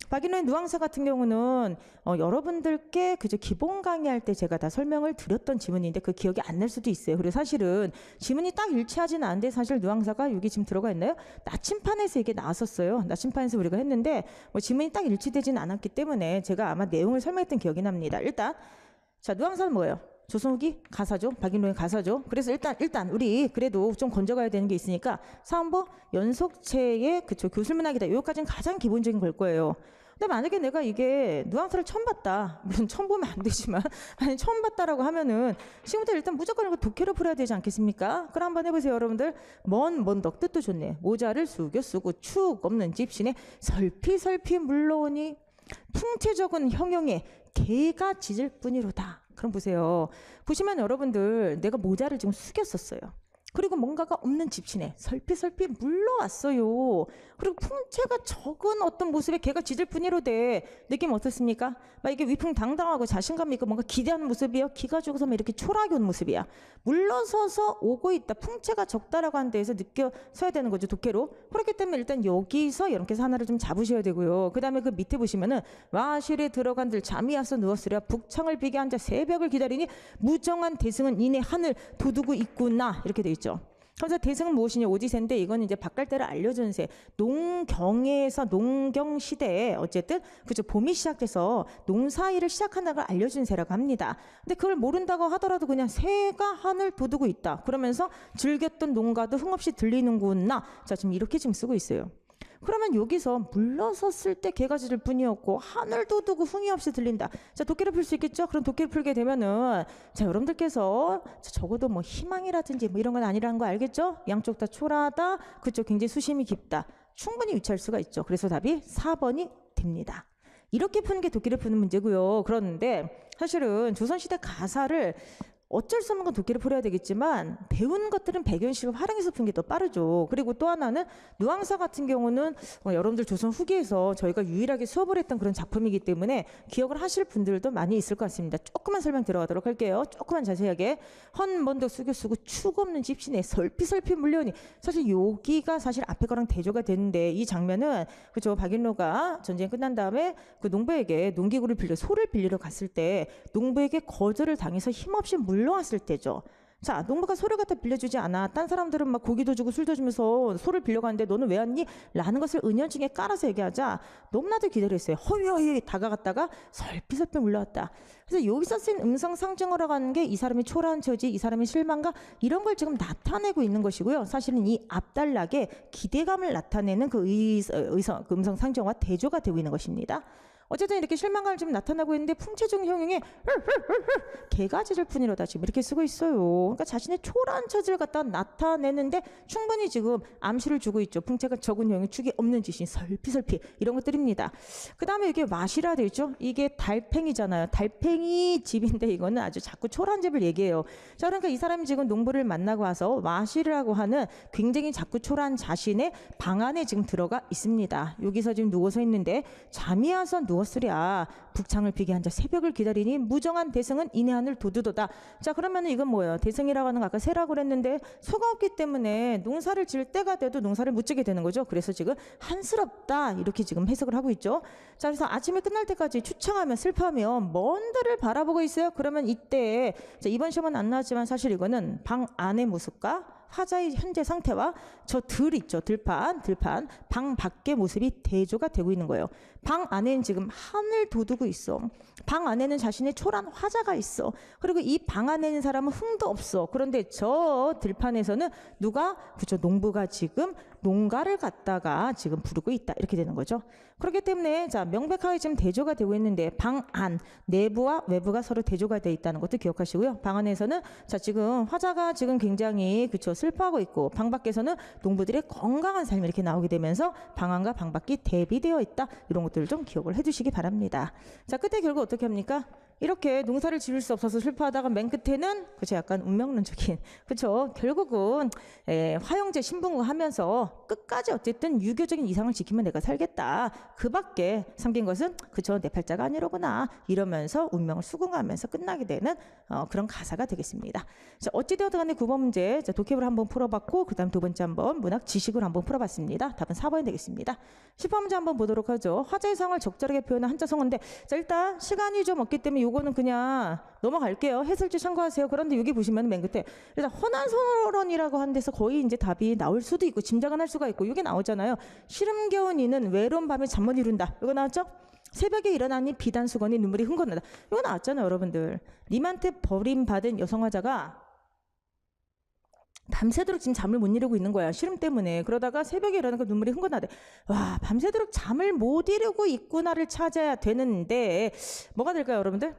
박인로의 누앙사 같은 경우는 여러분들께 그저 기본 강의할 때 제가 다 설명을 드렸던 지문인데 그 기억이 안 날 수도 있어요. 그리고 사실은 지문이 딱 일치하지는 않는데 사실 누앙사가 여기 지금 들어가 있나요? 나침판에서 이게 나왔었어요. 나침판에서 우리가 했는데 지문이 딱 일치되지는 않았기 때문에 제가 아마 내용을 설명했던 기억이 납니다. 일단 자, 누앙사는 뭐예요? 조선 후기 가사죠. 박인로의 가사죠. 그래서 일단 우리 그래도 좀 건져가야 되는 게 있으니까 사원보 연속체의 그쵸 교술문학이다. 여기까지는 가장 기본적인 걸 거예요. 근데 만약에 내가 이게 누앙사를 처음 봤다. 물론 처음 보면 안 되지만 만약 처음 봤다라고 하면은 지금부터 일단 무조건 이거 독해로 풀어야 되지 않겠습니까? 그럼 한번 해보세요, 여러분들. 먼덕 뜻도 좋네. 모자를 숙여 쓰고 축 없는 집신에 설피 물러오니 풍채적은 형용에 개가 짖을 뿐이로다. 그럼 보세요. 보시면 여러분들 내가 모자를 지금 숙였었어요. 그리고 뭔가가 없는 집신에 설피 물러왔어요. 그리고 풍채가 적은 어떤 모습에 걔가 짖을 뿐이로되 느낌 어떻습니까? 막 이게 위풍당당하고 자신감 있고 뭔가 기대하는 모습이요. 기가 죽어서 막 이렇게 초라하게 온 모습이야. 물러서서 오고 있다. 풍채가 적다라고 하는 데에서 느껴서야 되는 거죠. 독해로. 그렇기 때문에 일단 여기서 여러분께서 하나를 좀 잡으셔야 되고요. 그 다음에 그 밑에 보시면은 와실에 들어간들 잠이 와서 누웠으랴 북창을 비게 앉아 새벽을 기다리니 무정한 대승은 이내 하늘 도두고 있구나. 이렇게 돼 있죠. 그래서 대승은 무엇이냐? 오지세인데 이건 이제 밭갈대를 알려주는 새. 농경에서 농경 시대에 어쨌든 그죠 봄이 시작돼서 농사일을 시작하는 걸 알려주는 새라고 합니다. 근데 그걸 모른다고 하더라도 그냥 새가 하늘 돋우고 있다. 그러면서 즐겼던 농가도 흥없이 들리는구나. 자, 지금 이렇게 지금 쓰고 있어요. 그러면 여기서 물러섰을 때 개가 짖을 뿐이었고 하늘도 두고 흥이 없이 들린다. 자, 독해를 풀 수 있겠죠? 그럼 독해를 풀게 되면은 자, 여러분들께서 적어도 뭐 희망이라든지 뭐 이런 건 아니라는 거 알겠죠? 양쪽 다 초라하다. 그쪽 굉장히 수심이 깊다. 충분히 유추할 수가 있죠. 그래서 답이 4번이 됩니다. 이렇게 푸는 게 독해를 푸는 문제고요. 그런데 사실은 조선시대 가사를 어쩔 수 없는 건 독해를 풀어야 되겠지만 배운 것들은 백연식을 활용해서 푸는 게 더 빠르죠. 그리고 또 하나는 누앙사 같은 경우는 여러분들 조선 후기에서 저희가 유일하게 수업을 했던 그런 작품이기 때문에 기억을 하실 분들도 많이 있을 것 같습니다. 조금만 설명 들어가도록 할게요. 조금만 자세하게. 헌먼덕 숙여 쓰고 축 없는 집신에 설피 물려오니 사실 여기가 사실 앞에 거랑 대조가 되는데 이 장면은 그죠 박인로가 전쟁 끝난 다음에 그 농부에게 농기구를 빌려 소를 빌리러 갔을 때 농부에게 거절을 당해서 힘없이 물러왔을 때죠. 자, 농부가 소를 갖다 빌려주지 않아. 딴 사람들은 막 고기도 주고 술도 주면서 소를 빌려가는데 너는 왜 왔니? 라는 것을 은연중에 깔아서 얘기하자 너무나도 기다렸어요. 허위허위 다가갔다가 설피설피 물러왔다. 그래서 여기서 쓴 음성 상징어라고 하는 게 이 사람이 초라한 처지, 이 사람의 실망감 이런 걸 지금 나타내고 있는 것이고요. 사실은 이 앞단락에 기대감을 나타내는 그 그 음성 상징어와 대조가 되고 있는 것입니다. 어쨌든 이렇게 실망감을 좀 나타나고 있는데 풍채중 형용에 개가 짖을 뿐이로다 지금 이렇게 쓰고 있어요. 그러니까 자신의 초라한 처지를 갖다 나타내는데 충분히 지금 암시를 주고 있죠. 풍채가 적은 형용 축이 없는 짓이 설피설피 이런 것들입니다. 그 다음에 이게 마시라 되죠. 이게 달팽이잖아요. 달팽이 집인데 이거는 아주 자꾸 초라한 집을 얘기해요. 자, 그러니까 이 사람이 지금 농부를 만나고 와서 마시라고 하는 굉장히 자꾸 초라한 자신의 방 안에 지금 들어가 있습니다. 여기서 지금 누워서 있는데 잠이 와서 누웠으랴. 북창을 비게 앉아 새벽을 기다리니 무정한 대승은 이내 하늘 도두도다. 자, 그러면 이건 뭐예요? 대승이라고 하는 거 아까 새라고 그랬는데 소가 없기 때문에 농사를 지을 때가 돼도 농사를 못 지게 되는 거죠. 그래서 지금 한스럽다 이렇게 지금 해석을 하고 있죠. 자, 그래서 아침에 끝날 때까지 추청하며 슬퍼하며 먼 들을 바라보고 있어요. 그러면 이때 자, 이번 시험은 안 나왔지만 사실 이거는 방 안의 모습과 화자의 현재 상태와 저 들 있죠. 들판 방 밖의 모습이 대조가 되고 있는 거예요. 방 안에는 지금 하늘 돋우고 있어. 방 안에는 자신의 초란 화자가 있어. 그리고 이 방 안에 있는 사람은 흥도 없어. 그런데 저 들판에서는 누가 그죠? 농부가 지금 농가를 갖다가 지금 부르고 있다 이렇게 되는 거죠. 그렇기 때문에 자 명백하게 지금 대조가 되고 있는데 방 안 내부와 외부가 서로 대조가 되어 있다는 것도 기억하시고요. 방 안에서는 자 지금 화자가 지금 굉장히 그쵸 슬퍼하고 있고 방 밖에서는 농부들의 건강한 삶이 이렇게 나오게 되면서 방 안과 방 밖이 대비되어 있다 이런 것들을 좀 기억을 해주시기 바랍니다. 자 끝에 결국 어떻게 합니까? 이렇게 농사를 지을 수 없어서 슬퍼하다가 맨 끝에는 그쵸 약간 운명론적인 그쵸 결국은 화영제 신분고 하면서 끝까지 어쨌든 유교적인 이상을 지키면 내가 살겠다 그 밖에 삼긴 것은 그쵸 내 팔자가 아니로구나 이러면서 운명을 수긍하면서 끝나게 되는 그런 가사가 되겠습니다. 자 어찌되었든 간에 9번 문제 자, 독해를 한번 풀어봤고 그 다음 두 번째 한번 문학 지식으로 한번 풀어봤습니다. 답은 4번이 되겠습니다. 10번 문제 한번 보도록 하죠. 화자의 상을 적절하게 표현한 한자 성어인데 자 일단 시간이 좀 없기 때문에 요거는 그냥 넘어갈게요. 해설지 참고하세요. 그런데 여기 보시면 맨 끝에 일단 헌안선언이라고 하는 데서 거의 이제 답이 나올 수도 있고 짐작은 할 수가 있고 이게 나오잖아요. 시름겨운 이는 외로운 밤에 잠 못 이룬다. 이거 나왔죠? 새벽에 일어나니 비단 수건이 눈물이 흥건하다. 이거 나왔잖아요, 여러분들. 님한테 버림받은 여성 화자가 밤새도록 지금 잠을 못 이루고 있는 거야. 시름 때문에. 그러다가 새벽에 일어나니까 눈물이 흥건하대. 와, 밤새도록 잠을 못 이루고 있구나를 찾아야 되는데 뭐가 될까요, 여러분들?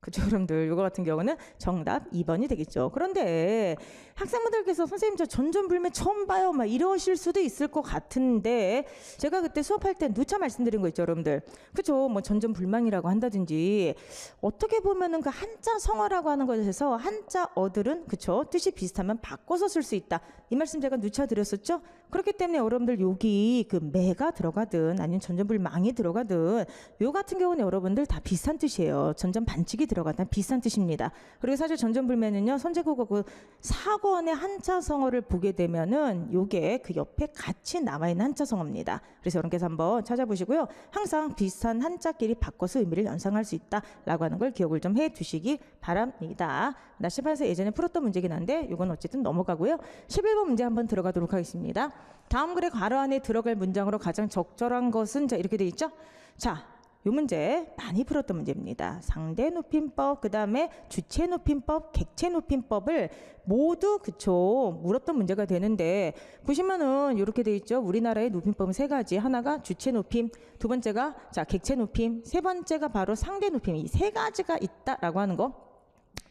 그죠, 여러분들. 이거 같은 경우는 정답 2번이 되겠죠. 그런데 학생분들께서 선생님 저 전전불매 처음 봐요 막 이러실 수도 있을 것 같은데 제가 그때 수업할 때 누차 말씀드린 거 있죠, 여러분들. 그죠, 뭐 전전불망이라고 한다든지 어떻게 보면은 그 한자 성어라고 하는 것에서 한자 어들은 그쵸 뜻이 비슷하면 바꿔서 쓸 수 있다. 이 말씀 제가 누차 드렸었죠. 그렇기 때문에 여러분들 여기 그 매가 들어가든 아니면 전전불망이 들어가든 요 같은 경우는 여러분들 다 비슷한 뜻이에요. 전전 반칙이 들어가다 비슷한 뜻입니다. 그리고 사실 전전불매는요 선제국어 그 사권의 한자 성어를 보게 되면은 요게 그 옆에 같이 남아있는 한자 성어입니다. 그래서 여러분께서 한번 찾아보시고요. 항상 비슷한 한자끼리 바꿔서 의미를 연상할 수 있다라고 하는 걸 기억을 좀 해두시기 바랍니다. 나 18세 예전에 풀었던 문제긴 한데 요건 어쨌든 넘어가고요. 11번 문제 한번 들어가도록 하겠습니다. 다음 글의 괄호 안에 들어갈 문장으로 가장 적절한 것은 자 이렇게 돼 있죠. 자, 요 문제 많이 풀었던 문제입니다. 상대 높임법, 그 다음에 주체 높임법, 객체 높임법을 모두 그쵸 물었던 문제가 되는데 보시면은 이렇게 돼 있죠. 우리나라의 높임법은 세 가지. 하나가 주체 높임, 두 번째가 자 객체 높임, 세 번째가 바로 상대 높임. 이 세 가지가 있다라고 하는 거.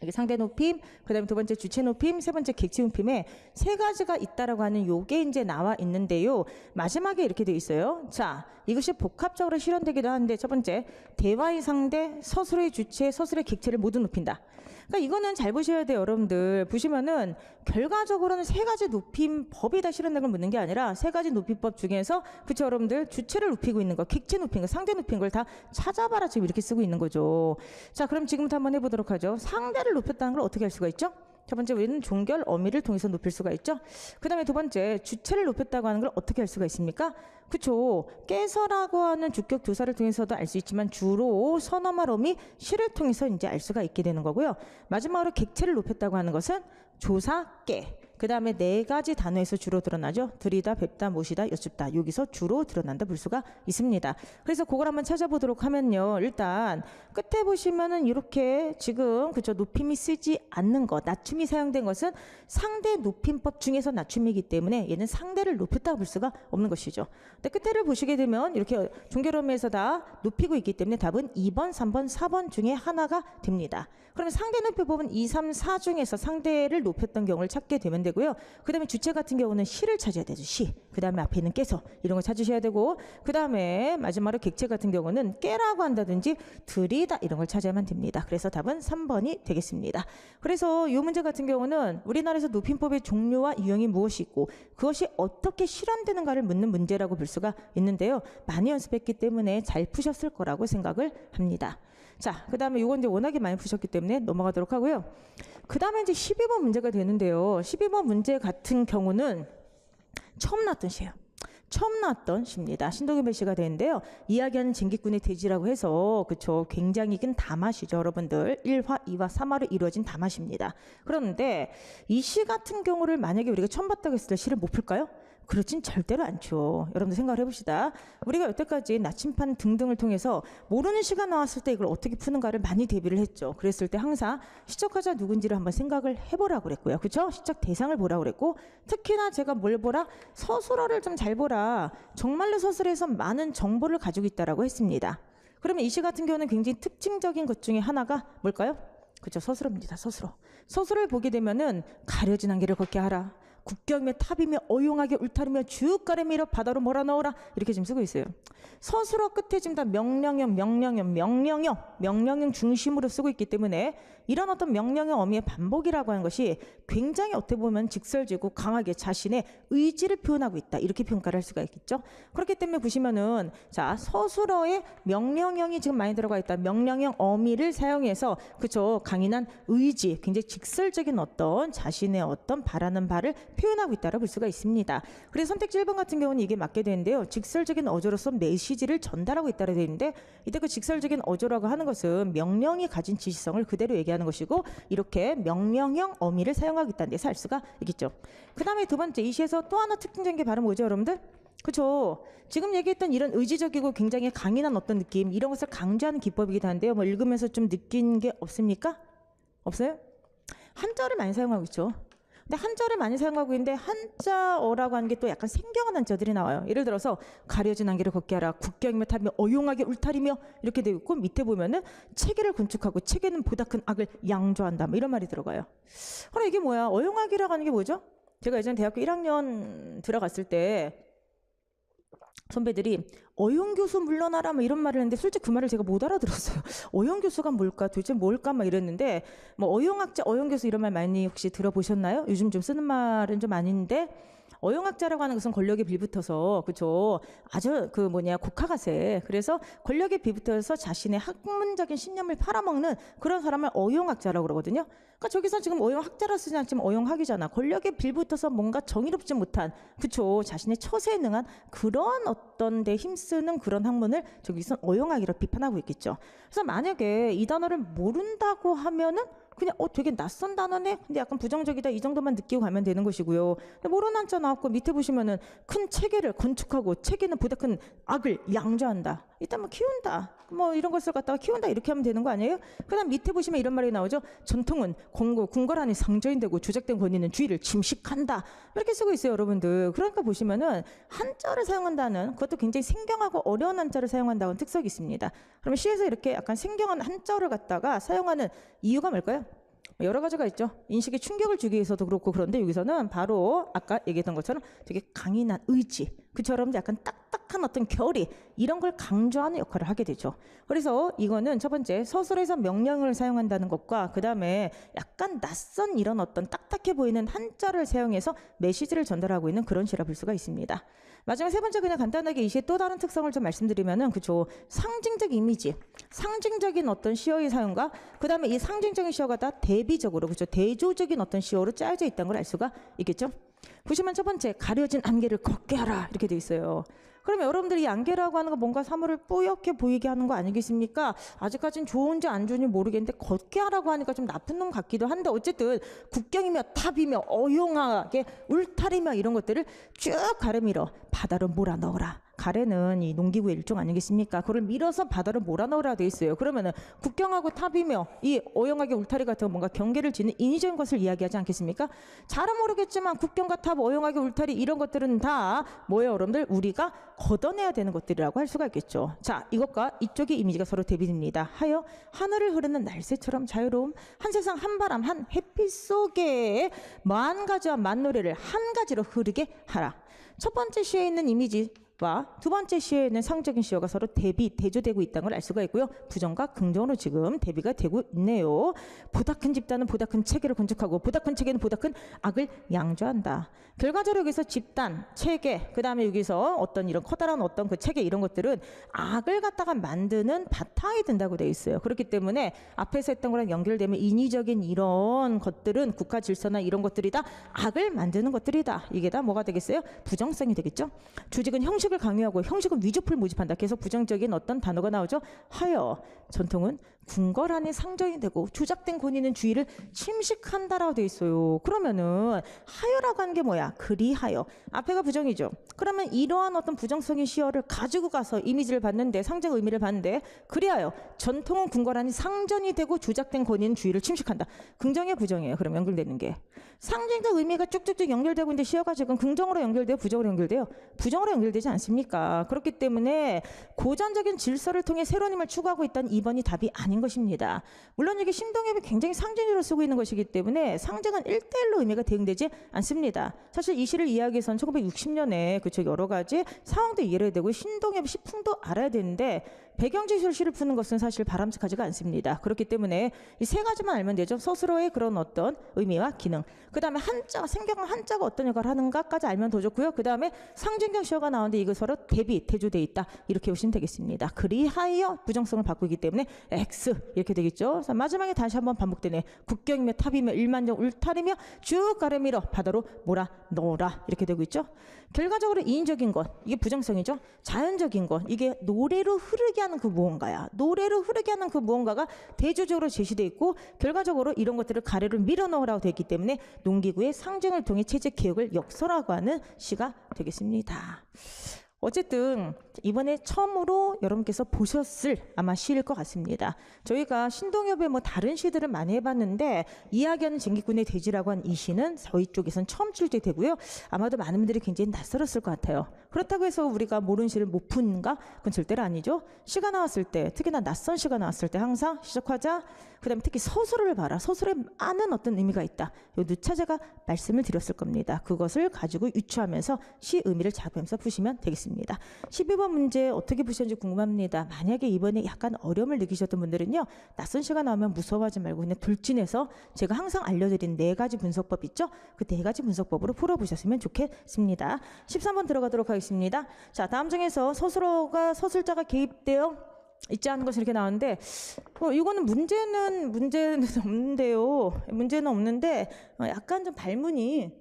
이게 상대 높임, 그 다음에 두 번째 주체 높임, 세 번째 객체 높임에 세 가지가 있다라고 하는 요게 이제 나와 있는데요. 마지막에 이렇게 돼 있어요. 자, 이것이 복합적으로 실현되기도 하는데 첫 번째, 대화의 상대, 서술의 주체, 서술의 객체를 모두 높인다. 그러니까 이거는 잘 보셔야 돼요, 여러분들. 보시면은 결과적으로는 세 가지 높임법이 다 실현된 걸 묻는 게 아니라 세 가지 높임법 중에서 그쵸 여러분들 주체를 높이고 있는 거, 객체 높인 거, 상대 높인 걸 다 찾아봐라 지금 이렇게 쓰고 있는 거죠. 자, 그럼 지금부터 한번 해보도록 하죠. 상대를 높였다는 걸 어떻게 할 수가 있죠? 첫 번째 우리는 종결 어미를 통해서 높일 수가 있죠. 그 다음에 두 번째 주체를 높였다고 하는 걸 어떻게 할 수가 있습니까? 그쵸. 깨서라고 하는 주격 교사를 통해서도 알 수 있지만 주로 선어말 어미 시를 통해서 이제 알 수가 있게 되는 거고요. 마지막으로 객체를 높였다고 하는 것은 조사, 깨. 그 다음에 네 가지 단어에서 주로 드러나죠. 들이다, 뵙다, 모시다, 여쭙다. 여기서 주로 드러난다 볼 수가 있습니다. 그래서 그걸 한번 찾아보도록 하면요. 일단 끝에 보시면은 이렇게 지금 그쵸 높임이 쓰지 않는 것, 낮춤이 사용된 것은 상대 높임법 중에서 낮춤이기 때문에 얘는 상대를 높였다고 볼 수가 없는 것이죠. 근데 끝에를 보시게 되면 이렇게 종결어미에서 다 높이고 있기 때문에 답은 2번, 3번, 4번 중에 하나가 됩니다. 그러면 상대 높이법은 2, 3, 4 중에서 상대를 높였던 경우를 찾게 되면 되고요. 그 다음에 주체 같은 경우는 시를 찾아야 되죠. 시. 그 다음에 앞에 있는 깨서 이런 거 찾으셔야 되고 그 다음에 마지막으로 객체 같은 경우는 깨라고 한다든지 들이다 이런 걸 찾아야만 됩니다. 그래서 답은 3번이 되겠습니다. 그래서 이 문제 같은 경우는 우리나라에서 높임법의 종류와 유형이 무엇이 있고 그것이 어떻게 실현되는가를 묻는 문제라고 볼 수가 있는데요. 많이 연습했기 때문에 잘 푸셨을 거라고 생각을 합니다. 자, 그 다음에 이건 이제 워낙에 많이 푸셨기 때문에 넘어가도록 하고요. 그 다음에 이제 12번 문제가 되는데요. 12번 문제 같은 경우는 처음 나왔던 시예요. 처음 나왔던 시입니다. 신동엽 시가 되는데요. 이야기하는 쟁기꾼의 대지라고 해서 그쵸 굉장히 긴 다마시죠. 여러분들 1화, 2화, 3화로 이루어진 다마시입니다. 그런데 이 시 같은 경우를 만약에 우리가 처음 봤다고 했을 때 시를 못 풀까요? 그렇진 절대로 않죠. 여러분들 생각을 해봅시다. 우리가 여태까지 나침판 등등을 통해서 모르는 시가 나왔을 때 이걸 어떻게 푸는가를 많이 대비를 했죠. 그랬을 때 항상 시적하자 누군지를 한번 생각을 해보라고 그랬고요. 그렇죠? 시적 대상을 보라고 그랬고 특히나 제가 뭘 보라? 서술어를 좀 잘 보라. 정말로 서술에서 많은 정보를 가지고 있다라고 했습니다. 그러면 이 시 같은 경우는 굉장히 특징적인 것 중에 하나가 뭘까요? 그렇죠. 서술어입니다. 서술어. 서술을 보게 되면은 가려진 안개를 걷게 하라. 국경이며 탑이며 어용하게 울타리며 주가래 밀어 바다로 몰아넣어라 이렇게 지금 쓰고 있어요. 서술어 끝에 지금 다 명령형 중심으로 쓰고 있기 때문에 이런 어떤 명령형 어미의 반복이라고 하는 것이 굉장히 어떻게 보면 직설지고 강하게 자신의 의지를 표현하고 있다 이렇게 평가를 할 수가 있겠죠. 그렇기 때문에 보시면은 자 서술어에 명령형이 지금 많이 들어가 있다. 명령형 어미를 사용해서 그쵸 강인한 의지 굉장히 직설적인 어떤 자신의 어떤 바라는 바를 표현하고 있다고 볼 수가 있습니다. 그래서 선택지 1번 같은 경우는 이게 맞게 되는데요. 직설적인 어조로서 메시지를 전달하고 있다고 되어 있는데 이때 그 직설적인 어조라고 하는 것은 명령이 가진 지시성을 그대로 얘기하는 것이고 이렇게 명령형 어미를 사용하고 있다는 데서 알 수가 있겠죠. 그 다음에 두 번째 이 시에서 또 하나 특징적인 게 바로 뭐죠 여러분들? 그렇죠. 지금 얘기했던 이런 의지적이고 굉장히 강인한 어떤 느낌 이런 것을 강조하는 기법이기도 한데요. 뭐 읽으면서 좀 느낀 게 없습니까? 없어요? 한자를 많이 사용하고 있죠. 근데 한자를 많이 사용하고 있는데 한자어라고 하는 게 또 약간 생경한 한자들이 나와요. 예를 들어서 가려진 안개를 걷게 하라. 국경이며 탑이며 어용하게 울타리며 이렇게 되어 있고 밑에 보면은 체계를 건축하고 체계는 보다 큰 악을 양조한다. 뭐 이런 말이 들어가요. 그럼 이게 뭐야? 어용하기라고 하는 게 뭐죠? 제가 예전에 대학교 1학년 들어갔을 때 선배들이 어용교수 물러나라 뭐 이런 말을 했는데 솔직히 그 말을 제가 못 알아들었어요. 어용교수가 뭘까 도대체 뭘까 막 이랬는데 뭐 어용학자 어용교수 이런 말 많이 혹시 들어보셨나요? 요즘 좀 쓰는 말은 좀 아닌데 어용학자라고 하는 것은 권력에 빌붙어서 그죠 아주 그 뭐냐 국학가세 그래서 권력에 빌붙어서 자신의 학문적인 신념을 팔아먹는 그런 사람을 어용학자라고 그러거든요. 그러니까 저기서 지금 어용학자라 쓰지 않지만 어용학이잖아. 권력에 빌붙어서 뭔가 정의롭지 못한 그쵸 자신의 처세에 능한 그런 어떤 데 힘쓰는 그런 학문을 저기서 어용학이라고 비판하고 있겠죠. 그래서 만약에 이 단어를 모른다고 하면은 그냥 되게 낯선 단어네? 근데 약간 부정적이다 이 정도만 느끼고 가면 되는 것이고요. 모르는 한자 나왔고 밑에 보시면은 큰 체계를 건축하고 체계는 보다 큰 악을 양조한다. 일단 뭐 키운다. 뭐 이런 것을 갖다가 키운다 이렇게 하면 되는 거 아니에요? 그 다음 밑에 보시면 이런 말이 나오죠. 전통은 공고 궁궐안이 상조인되고 조작된 권위는 주의를 침식한다. 이렇게 쓰고 있어요 여러분들. 그러니까 보시면은 한자를 사용한다는 그것도 굉장히 생경하고 어려운 한자를 사용한다는 특색이 있습니다. 그러면 시에서 이렇게 약간 생경한 한자를 갖다가 사용하는 이유가 뭘까요? 여러 가지가 있죠. 인식에 충격을 주기 위해서도 그렇고 그런데 여기서는 바로 아까 얘기했던 것처럼 되게 강인한 의지 그처럼 약간 딱딱한 어떤 결의 이런 걸 강조하는 역할을 하게 되죠. 그래서 이거는 첫 번째 서술에서 명령을 사용한다는 것과 그 다음에 약간 낯선 이런 어떤 딱딱해 보이는 한자를 사용해서 메시지를 전달하고 있는 그런 시라 볼 수가 있습니다. 마지막 세 번째 그냥 간단하게 이 시의 또 다른 특성을 좀 말씀드리면은 그죠 상징적 이미지 상징적인 어떤 시어의 사용과 그 다음에 이 상징적인 시어가 다 대비적으로 그렇죠. 대조적인 어떤 시어로 짜여져 있다는 걸 알 수가 있겠죠. 보시면 첫 번째 가려진 안개를 걷게 하라 이렇게 돼 있어요. 그러면 여러분들이 이 안개라고 하는 거 뭔가 사물을 뿌옇게 보이게 하는 거 아니겠습니까? 아직까지는 좋은지 안 좋은지 모르겠는데 걷게 하라고 하니까 좀 나쁜 놈 같기도 한데 어쨌든 국경이며 탑이며 어용하게 울타리며 이런 것들을 쭉 가르밀어 바다로 몰아넣어라. 가래는 이 농기구의 일종 아니겠습니까? 그걸 밀어서 바다로 몰아넣으라 돼 있어요. 그러면은 국경하고 탑이며 이 어용하게 울타리 같은 뭔가 경계를 짓는 인위적인 것을 이야기하지 않겠습니까? 잘은 모르겠지만 국경과 탑, 어용하게 울타리 이런 것들은 다 뭐예요, 여러분들? 우리가 걷어내야 되는 것들이라고 할 수가 있겠죠. 자, 이것과 이쪽의 이미지가 서로 대비됩니다. 하여 하늘을 흐르는 날새처럼 자유로움, 한 세상 한 바람 한 햇빛 속에 만 가지와 만 노래를 한 가지로 흐르게 하라. 첫 번째 시에 있는 이미지 두 번째 시에는 상적인 시어가 서로 대조되고 있다는 걸 알 수가 있고요. 부정과 긍정으로 지금 대비가 되고 있네요. 보다 큰 집단은 보다 큰 체계를 건축하고 보다 큰 체계는 보다 큰 악을 양조한다. 결과적으로 여기서 집단, 체계, 그 다음에 여기서 어떤 이런 커다란 어떤 그 체계 이런 것들은 악을 갖다가 만드는 바탕이 된다고 되어 있어요. 그렇기 때문에 앞에서 했던 거랑 연결되면 인위적인 이런 것들은 국가 질서나 이런 것들이 다 악을 만드는 것들이다. 이게 다 뭐가 되겠어요? 부정성이 되겠죠. 주직은 형식을 강요하고 형식은 위조풀 모집한다. 계속 부정적인 어떤 단어가 나오죠. 하여 전통은 궁궐안에 상정이 되고 조작된 권위는 주의를 침식한다라고 돼 있어요. 그러면은 하여라고 하는 게 뭐야? 그리하여. 앞에가 부정이죠. 그러면 이러한 어떤 부정성의 시어를 가지고 가서 이미지를 봤는데 상징 의미를 봤는데 그리하여 전통은 궁궐안이 상전이 되고 조작된 권위는 주의를 침식한다. 긍정이에요, 부정이에요? 그럼 연결되는 게 상징적 의미가 쭉쭉쭉 연결되고 있는데 시어가 지금 긍정으로 연결돼요, 부정으로 연결돼요? 부정으로 연결되지 않습니까? 그렇기 때문에 고전적인 질서를 통해 새로운 힘을 추구하고 있다는 2번이 답이 아닌 것입니다. 물론 이게 신동엽이 굉장히 상징으로 쓰고 있는 것이기 때문에 상징은 1대1로 의미가 대응되지 않습니다. 사실 이 시를 이해하기 위해서는 1960년에 그쵸 여러 가지 상황도 이해해야 되고 신동엽 시풍도 알아야 되는데 배경지술 시를 푸는 것은 사실 바람직하지가 않습니다. 그렇기 때문에 이 세 가지만 알면 되죠. 스스로의 그런 어떤 의미와 기능, 그 다음에 한자, 생경은 한자가 어떤 역할을 하는가까지 알면 더 좋고요. 그 다음에 상징적 시어가 나오는데 이거 서로 대조돼 있다. 이렇게 보시면 되겠습니다. 그리하여 부정성을 바꾸기 때문에 X 이렇게 되겠죠. 그래서 마지막에 다시 한번 반복되네. 국경이며 탑이며 일만정 울타리며 쭉 가르밀어 바다로 몰아넣어라 이렇게 되고 있죠. 결과적으로 이인적인 것 이게 부정성이죠. 자연적인 것 이게 노래로 흐르게 하는 그 무언가야. 노래로 흐르게 하는 그 무언가가 대조적으로 제시되어 있고 결과적으로 이런 것들을 가래로 밀어넣으라고 되어 있기 때문에 농기구의 상징을 통해 체제 개혁을 역설하고 하는 시가 되겠습니다. 어쨌든 이번에 처음으로 여러분께서 보셨을 아마 시일 것 같습니다. 저희가 신동엽의 뭐 다른 시들을 많이 해봤는데 이야기하는 쟁기꾼의 돼지라고 한 이 시는 저희 쪽에선 처음 출제되고요. 아마도 많은 분들이 굉장히 낯설었을 것 같아요. 그렇다고 해서 우리가 모르는 시를 못 푸는가? 그건 절대로 아니죠. 시가 나왔을 때 특히나 낯선 시가 나왔을 때 항상 시작하자 그 다음에 특히 서술을 봐라. 서술에 많은 어떤 의미가 있다. 요 누차 제가 말씀을 드렸을 겁니다. 그것을 가지고 유추하면서 시 의미를 잡으면서 푸시면 되겠습니다. 12번 문제 어떻게 푸셨는지 궁금합니다. 만약에 이번에 약간 어려움을 느끼셨던 분들은요. 낯선 시가 나오면 무서워하지 말고 그냥 돌진해서 제가 항상 알려드린 4가지 분석법 있죠? 그 4가지 분석법으로 풀어보셨으면 좋겠습니다. 13번 들어가도록 하겠습니다. 자, 다음 중에서 서술자가 개입되어 있지 않은 것이 이렇게 나오는데 이거는 문제는 없는데요. 문제는 없는데 약간 좀 발문이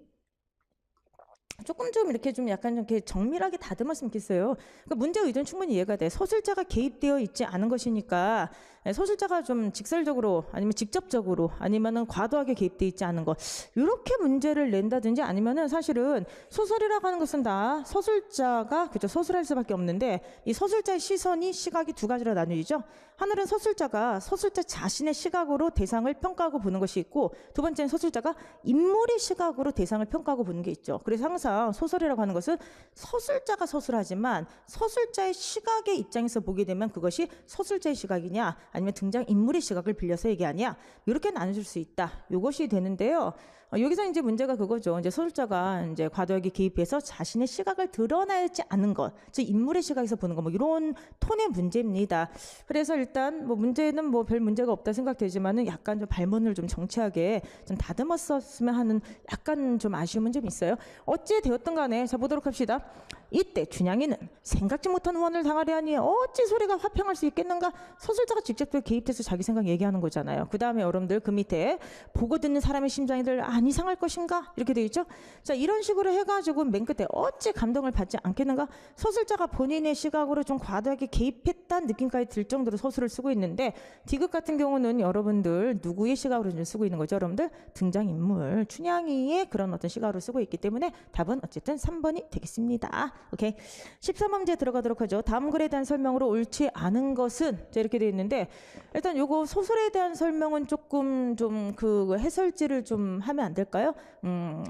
조금 좀 이렇게 좀 약간 좀 이렇게 정밀하게 다듬었으면 좋겠어요. 그러니까 문제 의도는 충분히 이해가 돼. 서술자가 개입되어 있지 않은 것이니까 서술자가 좀 직설적으로 아니면 직접적으로 아니면은 과도하게 개입되어 있지 않은 것 이렇게 문제를 낸다든지 아니면은 사실은 소설이라고 하는 것은 다 서술자가 그죠 서술할 수밖에 없는데 이 서술자의 시선이 시각이 2가지로 나뉘죠. 하나는 서술자 자신의 시각으로 대상을 평가하고 보는 것이 있고 두 번째는 서술자가 인물의 시각으로 대상을 평가하고 보는 게 있죠. 그래서 항상 소설이라고 하는 것은 서술자가 서술하지만 서술자의 시각의 입장에서 보게 되면 그것이 서술자의 시각이냐 아니면 등장인물의 시각을 빌려서 얘기하냐 이렇게 나눠줄 수 있다. 이것이 되는데요. 여기서 이제 문제가 그거죠. 이제 서술자가 이제 과도하게 개입해서 자신의 시각을 드러내지 않은 것, 즉 인물의 시각에서 보는 것, 뭐 이런 톤의 문제입니다. 그래서 일단 뭐 문제는 뭐 별 문제가 없다 생각되지만은 약간 좀 발문을 좀 정치하게 좀 다듬었었으면 하는 약간 좀 아쉬움은 좀 있어요. 어찌 되었든 간에 자 보도록 합시다. 이때 춘향이는 생각지 못한 후원을 당하려 하니 어찌 소리가 화평할 수 있겠는가. 소설자가 직접 개입돼서 자기 생각 얘기하는 거잖아요. 그 다음에 여러분들 그 밑에 보고 듣는 사람의 심장이들 안 이상할 것인가 이렇게 돼 있죠. 자, 이런 식으로 해가지고 맨 끝에 어찌 감동을 받지 않겠는가. 소설자가 본인의 시각으로 좀 과도하게 개입했다는 느낌까지 들 정도로 서술을 쓰고 있는데, 디귿 같은 경우는 여러분들 누구의 시각으로 좀 쓰고 있는 거죠. 여러분들 등장인물 춘향이의 그런 어떤 시각으로 쓰고 있기 때문에 답은 어쨌든 3번이 되겠습니다. 오케이. 13문제 들어가도록 하죠. 다음 글에 대한 설명으로 옳지 않은 것은, 자, 이렇게 되어 있는데, 일단 요거 소설에 대한 설명은 조금 좀 그 해설지를 좀 하면 안 될까요?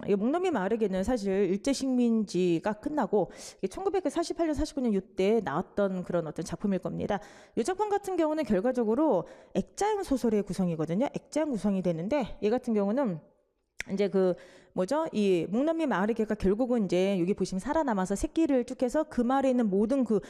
이 목넘이 마르게는 사실 일제식민지가 끝나고 1948년 49년 이때 나왔던 그런 어떤 작품일 겁니다. 이 작품 같은 경우는 결과적으로 액자형 소설의 구성이거든요. 액자형 구성이 되는데, 얘 같은 경우는 이제 그 뭐죠? 이 목넘이 마르게가 결국은 이제 여기 보시면 살아남아서 새끼를 쭉 해서 그 마을에 있는 모든 그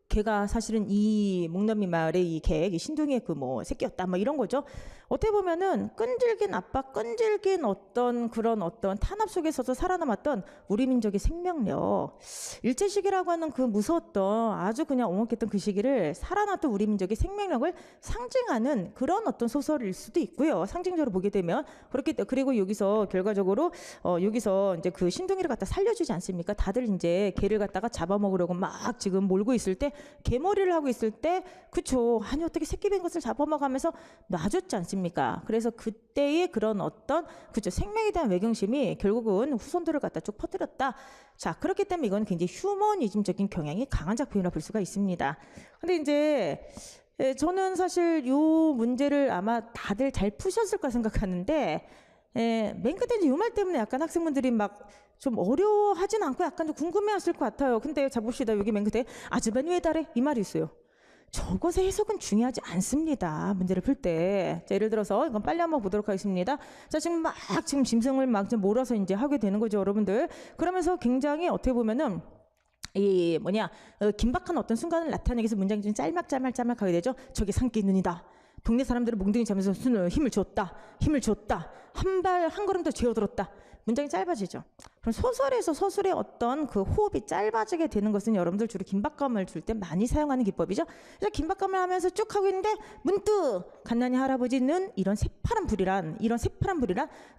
걔가 사실은 이 목넘이 마을의 이 개, 이 신둥이의 그 뭐 새끼였다, 뭐 이런 거죠. 어떻게 보면은 끈질긴 압박, 끈질긴 어떤 그런 어떤 탄압 속에서도 살아남았던 우리 민족의 생명력, 일제 시기라고 하는 그 무서웠던 아주 그냥 옹혹했던 그 시기를 살아났던 우리 민족의 생명력을 상징하는 그런 어떤 소설일 수도 있고요. 상징적으로 보게 되면 그렇게. 그리고 여기서 결과적으로 여기서 이제 그 신둥이를 갖다 살려주지 않습니까? 다들 이제 개를 갖다가 잡아먹으려고 막 지금 몰고 있을 때, 개머리를 하고 있을 때, 그쵸? 아니 어떻게 새끼 된 것을 잡아먹으면서 놔줬지 않습니까? 그래서 그때의 그런 어떤, 그쵸, 생명에 대한 외경심이 결국은 후손들을 갖다 쭉 퍼뜨렸다. 자, 그렇기 때문에 이건 굉장히 휴머니즘적인 경향이 강한 작품이라 볼 수가 있습니다. 근데 이제 저는 사실 요 문제를 아마 다들 잘 푸셨을 거라 생각하는데, 맨 끝에 이제 요 말 때문에 약간 학생분들이 막 좀 어려워하진 않고 약간 좀 궁금해하실 것 같아요. 근데 자 봅시다. 여기 맨 끝에 아주버니 왜 달해? 이 말이 있어요. 저것의 해석은 중요하지 않습니다. 문제를 풀 때. 자, 예를 들어서 이건 빨리 한번 보도록 하겠습니다. 자, 지금 짐승을 막 좀 몰아서 이제 하게 되는 거죠, 여러분들. 그러면서 굉장히 어떻게 보면은 이 긴박한 어떤 순간을 나타내기 위해서 문장이 좀 짤막하게 되죠. 저게 산기 눈이다. 동네 사람들은 몽둥이 잡면서 힘을 줬다. 한 걸음 더 쥐어들었다. 문장이 짧아지죠. 그럼 소설에서 서술의 어떤 그 호흡이 짧아지게 되는 것은 여러분들 주로 긴박감을 줄 때 많이 사용하는 기법이죠. 그래서 긴박감을 하면서 쭉 하고 있는데 문득 갓난이 할아버지는 이런 새파란 불이란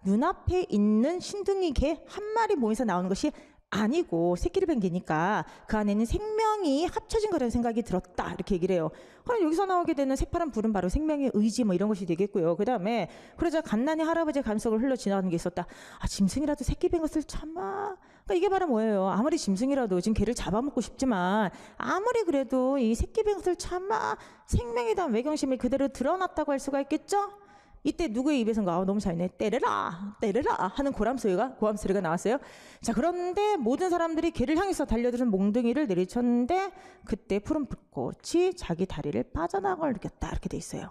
눈앞에 있는 신둥이 개 한 마리 모여서 나오는 것이 아니고 새끼를 뵌 개니까 그 안에는 생명이 합쳐진 거라는 생각이 들었다, 이렇게 얘기를 해요. 그럼 여기서 나오게 되는 새파란 불은 바로 생명의 의지 뭐 이런 것이 되겠고요. 그 다음에 그러자 갓난이 할아버지의 감성을 흘러 지나가는 게 있었다. 아, 짐승이라도 새끼 뵌 것을 참아. 그러니까 이게 바로 뭐예요? 아무리 짐승이라도 지금 개를 잡아먹고 싶지만 아무리 그래도 이 새끼 뵌 것을 참아 생명에 대한 외경심이 그대로 드러났다고 할 수가 있겠죠? 이때 누구의 입에선가 너무 잘네 때려라 하는 고함 소리가 나왔어요. 자, 그런데 모든 사람들이 개를 향해서 달려드는 몽둥이를 내리쳤는데 그때 푸른 불꽃이 자기 다리를 빠져나갈 느꼈다, 이렇게 돼 있어요.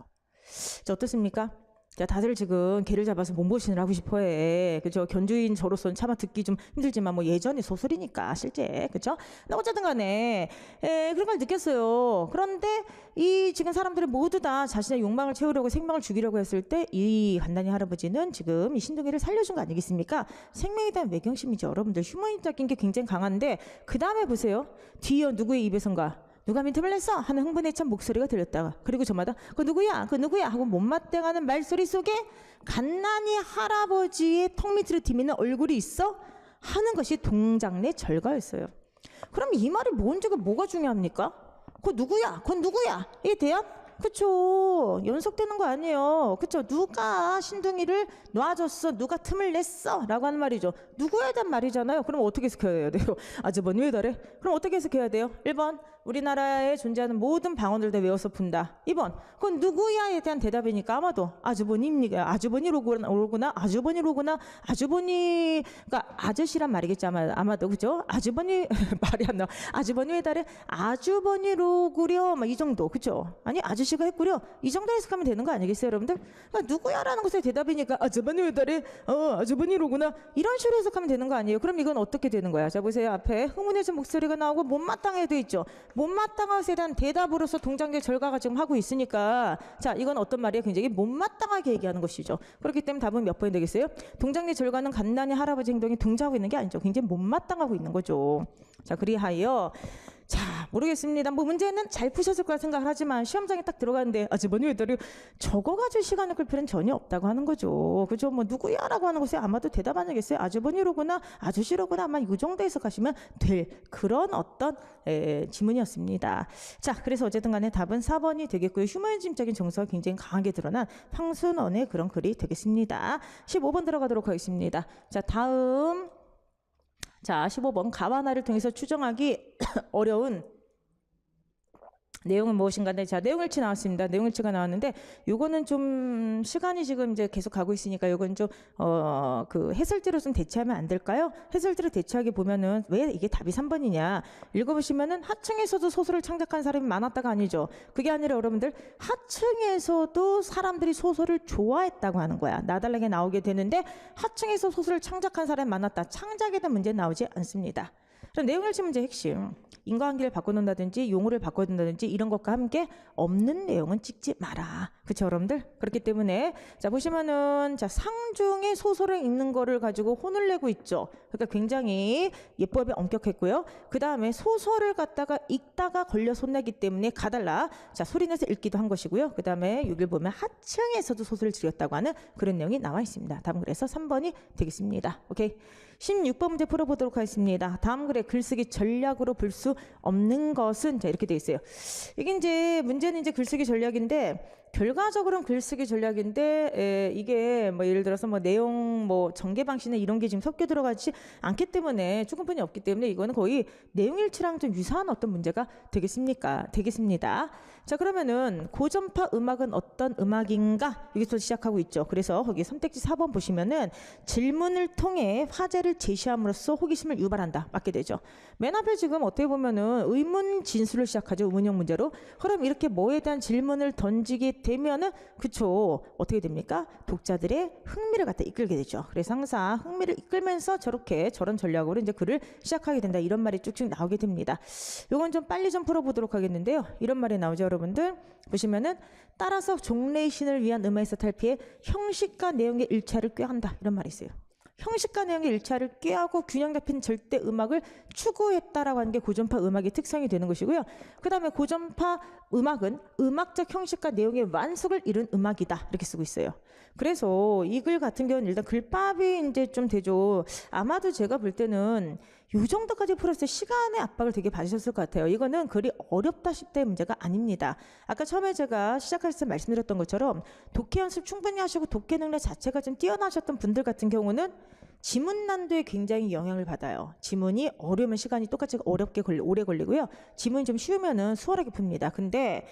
자, 어떻습니까? 자, 다들 지금 개를 잡아서 몸보신을 하고 싶어해. 그죠? 견주인 저로서는 차마 듣기 좀 힘들지만 뭐 예전의 소설이니까 실제, 그죠? 어쨌든 간에 그런 걸 느꼈어요. 그런데 이 지금 사람들이 모두 다 자신의 욕망을 채우려고 생명을 죽이려고 했을 때 이 갓난이 할아버지는 지금 이 신둥이를 살려준 거 아니겠습니까? 생명에 대한 외경심이죠. 여러분들 휴머니적인 게 굉장히 강한데 그 다음에 보세요. 뒤이어 누구의 입에선가 누가 민틈을 냈어? 하는 흥분에 찬 목소리가 들렸다가, 그리고 저마다 그 누구야 하고 못마땅하는 말소리 속에 갓난이 할아버지의 턱 밑으로 디미는 얼굴이 있어 하는 것이 동장내 절가였어요. 그럼 이 말이 뭔지가 뭐가 중요합니까? 그건 누구야? 이게 대안? 그쵸, 연속되는 거 아니에요. 그쵸, 누가 신둥이를 놔줬어, 누가 틈을 냈어 라고 하는 말이죠. 누구에 대한 말이잖아요. 그럼 어떻게 해석해야 돼요? 아주버니 왜 다래? 그럼 어떻게 해석해야 돼요? 1번, 우리나라에 존재하는 모든 방언들 다 외워서 푼다. 2번, 그건 누구야에 대한 대답이니까 아마도 아주버니로구나, 아주버니가 아저씨란 말이겠죠, 아마도. 그죠? 아주버니 말이 안 나와. 아주버니 왜 다래? 아주버니로구려 막 이 정도. 그죠? 아니, 아저씨 아저씨가 했구려. 이 정도 해석하면 되는 거 아니겠어요, 여러분들? 그러니까 누구야라는 것에 대답이니까 저번이 왜 다래? 저번이로구나. 이런 식으로 해석하면 되는 거 아니에요? 그럼 이건 어떻게 되는 거야? 자, 보세요. 앞에 흥분해서 목소리가 나오고 못마땅해 돼 있죠. 못마땅한 것에 대한 대답으로서 동작의 절과가 지금 하고 있으니까 자, 이건 어떤 말이에요? 굉장히 못마땅하게 얘기하는 것이죠. 그렇기 때문에 답은 몇 번이 되겠어요? 동작의 절과는 간단히 할아버지 행동이 동작하고 있는 게 아니죠. 굉장히 못마땅하고 있는 거죠. 자, 그리하여 자, 모르겠습니다. 뭐 문제는 잘 푸셨을 거라 생각을 하지만 시험장에 딱 들어가는데 저번에 왜 다리 저거 가지고 시간을 끌 필요는 전혀 없다고 하는 거죠. 그죠? 뭐 누구야라고 하는 것에 아마도 대답 안 하겠어요. 아주버니로구나, 아저씨로구나, 아마 이 정도 해석하시면 될 그런 어떤 지문이었습니다. 자, 그래서 어쨌든 간에 답은 4번이 되겠고요. 휴머니즘적인 정서가 굉장히 강하게 드러난 황순원의 그런 글이 되겠습니다. 15번 들어가도록 하겠습니다. 자, 다음 자, 15번 가와나를 통해서 추정하기 어려운 내용은 무엇인가? 자, 내용일치 나왔습니다. 내용일치가 나왔는데 요거는 좀 시간이 지금 이제 계속 가고 있으니까 요건 좀 그 해설지로 좀 대체하면 안 될까요? 해설지로 대체하게 보면은 왜 이게 답이 3번이냐? 읽어보시면은 하층에서도 소설을 창작한 사람이 많았다가 아니죠. 그게 아니라 여러분들 하층에서도 사람들이 소설을 좋아했다고 하는 거야. 나달라게 나오게 되는데 하층에서 소설을 창작한 사람이 많았다. 창작에 대한 문제는 나오지 않습니다. 그럼 내용일치 문제 핵심. 인과관계를 바꿔놓는다든지 용어를 바꿔놓는다든지 이런 것과 함께 없는 내용은 찍지 마라. 그렇죠, 여러분들? 그렇기 때문에 자 보시면은 자 상중에 소설을 읽는 거를 가지고 혼을 내고 있죠. 그러니까 굉장히 예법이 엄격했고요. 그 다음에 소설을 갖다가 읽다가 걸려서 혼내기 때문에 가달라. 자 소리내서 읽기도 한 것이고요. 그 다음에 여기를 보면 하층에서도 소설을 즐겼다고 하는 그런 내용이 나와 있습니다. 다음 그래서 3번이 되겠습니다. 오케이. 16번 문제 풀어보도록 하겠습니다. 다음 글에 글쓰기 전략으로 볼 수 없는 것은 자 이렇게 돼 있어요. 이게 이제 문제는 이제 글쓰기 전략인데 결과적으로는 글쓰기 전략인데 이게 뭐 예를 들어서 뭐 내용 뭐 전개 방식이나 이런 게 지금 섞여 들어가지 않기 때문에 충분히 없기 때문에 이거는 거의 내용일치랑 좀 유사한 어떤 문제가 되겠습니다. 자 그러면은 고전파 음악은 어떤 음악인가 여기서 시작하고 있죠. 그래서 거기 선택지 4번 보시면은 질문을 통해 화제를 제시함으로써 호기심을 유발한다 맞게 되죠. 맨 앞에 지금 어떻게 보면은 의문 진술을 시작하죠. 의문형 문제로. 그럼 이렇게 뭐에 대한 질문을 던지게 되면은 그쵸 어떻게 됩니까? 독자들의 흥미를 갖다 이끌게 되죠. 그래서 항상 흥미를 이끌면서 저런 전략으로 이제 글을 시작하게 된다 이런 말이 쭉쭉 나오게 됩니다. 요건 좀 빨리 좀 풀어보도록 하겠는데요. 이런 말이 나오죠, 여러분들. 보시면은 따라서 종래의 신을 위한 음악에서 탈피해 형식과 내용의 일치를 꾀한다 이런 말이 있어요. 형식과 내용의 일치를 꾀하고 균형 잡힌 절대 음악을 추구했다라고 하는 게 고전파 음악의 특성이 되는 것이고요. 그 다음에 고전파 음악은 음악적 형식과 내용의 완숙을 이룬 음악이다 이렇게 쓰고 있어요. 그래서 이 글 같은 경우는 일단 글밥이 이제 좀 되죠. 아마도 제가 볼 때는 이 정도까지 풀었을 때 시간의 압박을 되게 받으셨을 것 같아요. 이거는 글이 어렵다 싶다의 문제가 아닙니다. 아까 처음에 제가 시작할 때 말씀드렸던 것처럼 독해 연습 충분히 하시고 독해 능력 자체가 좀 뛰어나셨던 분들 같은 경우는 지문 난도에 굉장히 영향을 받아요. 지문이 어려우면 시간이 똑같이 오래 걸리고요. 지문이 좀 쉬우면은 수월하게 풉니다. 근데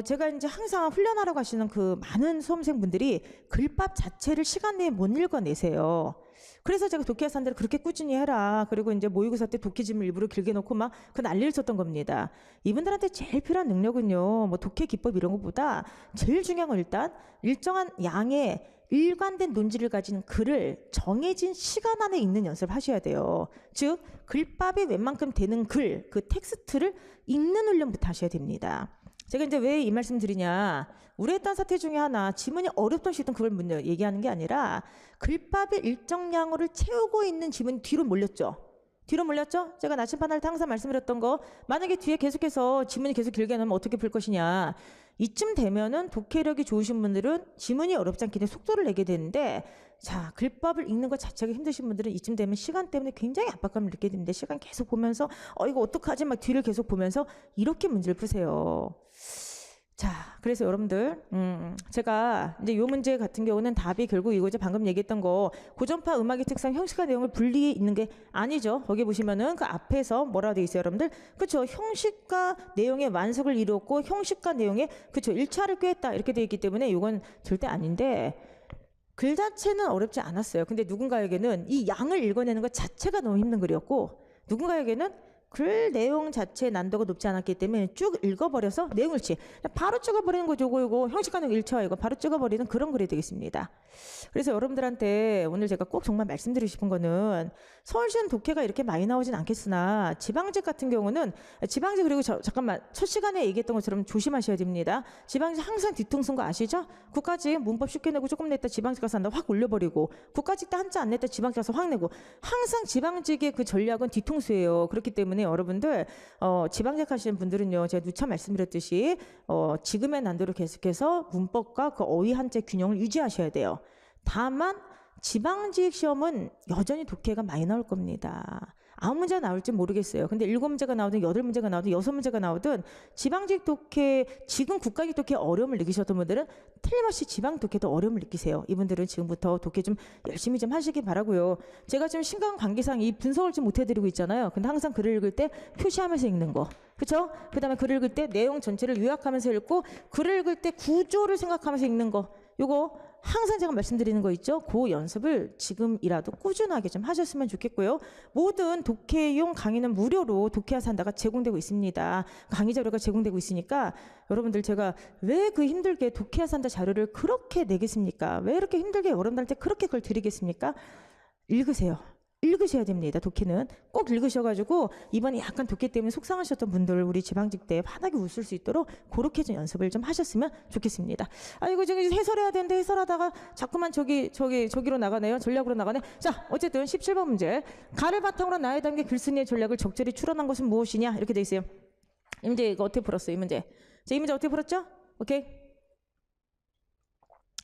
제가 이제 항상 훈련하러 가시는 그 많은 수험생분들이 글밥 자체를 시간 내에 못 읽어내세요. 그래서 제가 독해사람들을 그렇게 꾸준히 해라. 그리고 이제 모의고사 때 독해집을 일부러 길게 놓고 막 그 난리를 쳤던 겁니다. 이분들한테 제일 필요한 능력은요. 뭐 독해 기법 이런 것보다 제일 중요한 건 일단 일정한 양의 일관된 논지를 가진 글을 정해진 시간 안에 읽는 연습을 하셔야 돼요. 즉 글밥이 웬만큼 되는 글, 그 텍스트를 읽는 훈련부터 하셔야 됩니다. 제가 이제 왜 이 말씀 드리냐. 우려했던 사태 중에 하나 지문이 어렵던 시던 그걸 얘기하는 게 아니라 글밥의 일정 양으로 채우고 있는 지문이 뒤로 몰렸죠. 제가 나침반 할 때 항상 말씀드렸던 거 만약에 뒤에 계속해서 지문이 계속 길게 나오면 어떻게 풀 것이냐. 이쯤 되면은 독해력이 좋으신 분들은 지문이 어렵지 않기 때문에 속도를 내게 되는데 자 글밥을 읽는 것 자체가 힘드신 분들은 이쯤 되면 시간 때문에 굉장히 압박감을 느끼게 되는데 시간 계속 보면서 이거 어떡하지 막 뒤를 계속 보면서 이렇게 문제를 푸세요. 자, 그래서 여러분들, 제가 이제 요 문제 같은 경우는 답이 결국 이거죠. 방금 얘기했던 거 고전파 음악의 특성, 형식과 내용을 분리해 있는 게 아니죠. 거기 보시면은 그 앞에서 뭐라고 돼 있어요, 여러분들? 그렇죠. 형식과 내용의 완성을 이루었고 형식과 내용의 그렇죠. 일차를 꾀했다 이렇게 돼 있기 때문에 이건 절대 아닌데. 글 자체는 어렵지 않았어요. 근데 누군가에게는 이 양을 읽어내는 것 자체가 너무 힘든 글이었고 누군가에게는 글 내용 자체 난도가 높지 않았기 때문에 쭉 읽어버려서 내용일치 바로 찍어버리는 거죠. 이거 형식가능 1차 이거 바로 찍어버리는 그런 글이 되겠습니다. 그래서 여러분들한테 오늘 제가 꼭 정말 말씀드리고 싶은 거는 서울시는 독해가 이렇게 많이 나오진 않겠으나 지방직 같은 경우는 지방직 그리고 잠깐만 첫 시간에 얘기했던 것처럼 조심하셔야 됩니다. 지방직 항상 뒤통수인 거 아시죠? 국가직 문법 쉽게 내고 조금 냈다 지방직 가서 한다 확 올려버리고 국가직 때 한자 안 냈다 지방직 가서 확 내고 항상 지방직의 그 전략은 뒤통수예요. 그렇기 때문에 여러분들 지방직 하시는 분들은요 제가 누차 말씀드렸듯이 지금의 난도를 계속해서 문법과 그 어휘 한자 균형을 유지하셔야 돼요. 다만 지방직 시험은 여전히 독해가 많이 나올 겁니다. 아무 문제가 나올지 모르겠어요. 근데 7문제가 나오든 8문제가 나오든 6문제가 나오든 지방직 독해 지금 국가직 독해 어려움을 느끼셨던 분들은 틀림없이 지방 독해도 어려움을 느끼세요. 이분들은 지금부터 독해 좀 열심히 좀 하시기 바라고요. 제가 지금 신강 관계상 이 분석을 좀 못 해드리고 있잖아요. 근데 항상 글을 읽을 때 표시하면서 읽는 거. 그렇죠? 그다음에 글을 읽을 때 내용 전체를 요약하면서 읽고 글을 읽을 때 구조를 생각하면서 읽는 거. 요거 항상 제가 말씀드리는 거 있죠? 그 연습을 지금이라도 꾸준하게 좀 하셨으면 좋겠고요. 모든 독해용 강의는 무료로 독해와 산다가 제공되고 있습니다. 강의 자료가 제공되고 있으니까 여러분들 제가 왜 그 힘들게 독해와 산다 자료를 그렇게 내겠습니까? 왜 이렇게 힘들게 여러분들한테 그렇게 그걸 드리겠습니까? 읽으세요. 읽으셔야 됩니다. 독해는 꼭 읽으셔가지고 이번에 약간 독해 때문에 속상하셨던 분들 우리 지방직 때 환하게 웃을 수 있도록 그렇게 좀 연습을 좀 하셨으면 좋겠습니다. 이거 저기 해설해야 되는데 해설하다가 자꾸만 저기로 나가네요. 전략으로 나가네. 자, 어쨌든 17번 문제. 가를 바탕으로 나에 담긴 글쓴이의 전략을 적절히 추론한 것은 무엇이냐 이렇게 돼 있어요. 이 문제 이거 어떻게 풀었어요? 이 문제. 자, 이 문제 어떻게 풀었죠? 오케이.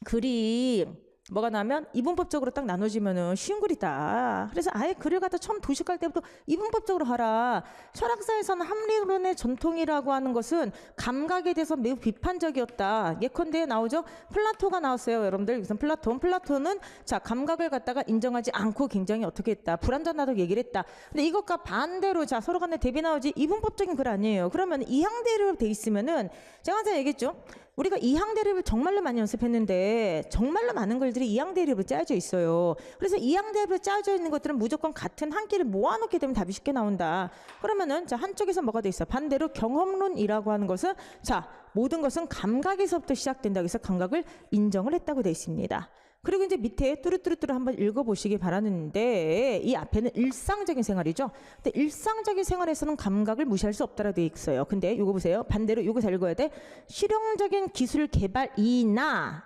글이 뭐가 나면 이분법적으로 딱 나눠지면은 쉬운 글이다. 그래서 아예 글을 갖다 처음 도식할 때부터 이분법적으로 하라. 철학사에서는 합리론의 전통이라고 하는 것은 감각에 대해서 매우 비판적이었다. 예컨대 나오죠. 플라토가 나왔어요. 여러분들 우선 플라톤은 자 감각을 갖다가 인정하지 않고 굉장히 어떻게 했다. 불완전하다고 얘기를 했다. 근데 이것과 반대로 자 서로 간에 대비 나오지 이분법적인 글 아니에요. 그러면 이항대로 돼 있으면은 제가 항상 얘기했죠. 우리가 이항대립을 정말로 많이 연습했는데 정말로 많은 글들이 이항대립으로 짜여져 있어요. 그래서 이항대립으로 짜여져 있는 것들은 무조건 같은 한 끼를 모아놓게 되면 답이 쉽게 나온다. 그러면은 자 한쪽에서 뭐가 돼 있어? 반대로 경험론이라고 하는 것은 자 모든 것은 감각에서부터 시작된다고 해서 감각을 인정을 했다고 돼 있습니다. 그리고 이제 밑에 뚜루뚜루뚜루 한번 읽어보시기 바라는데 이 앞에는 일상적인 생활이죠. 근데 일상적인 생활에서는 감각을 무시할 수 없다라고 되어 있어요. 근데 이거 보세요. 반대로 이거 잘 읽어야 돼. 실용적인 기술 개발이나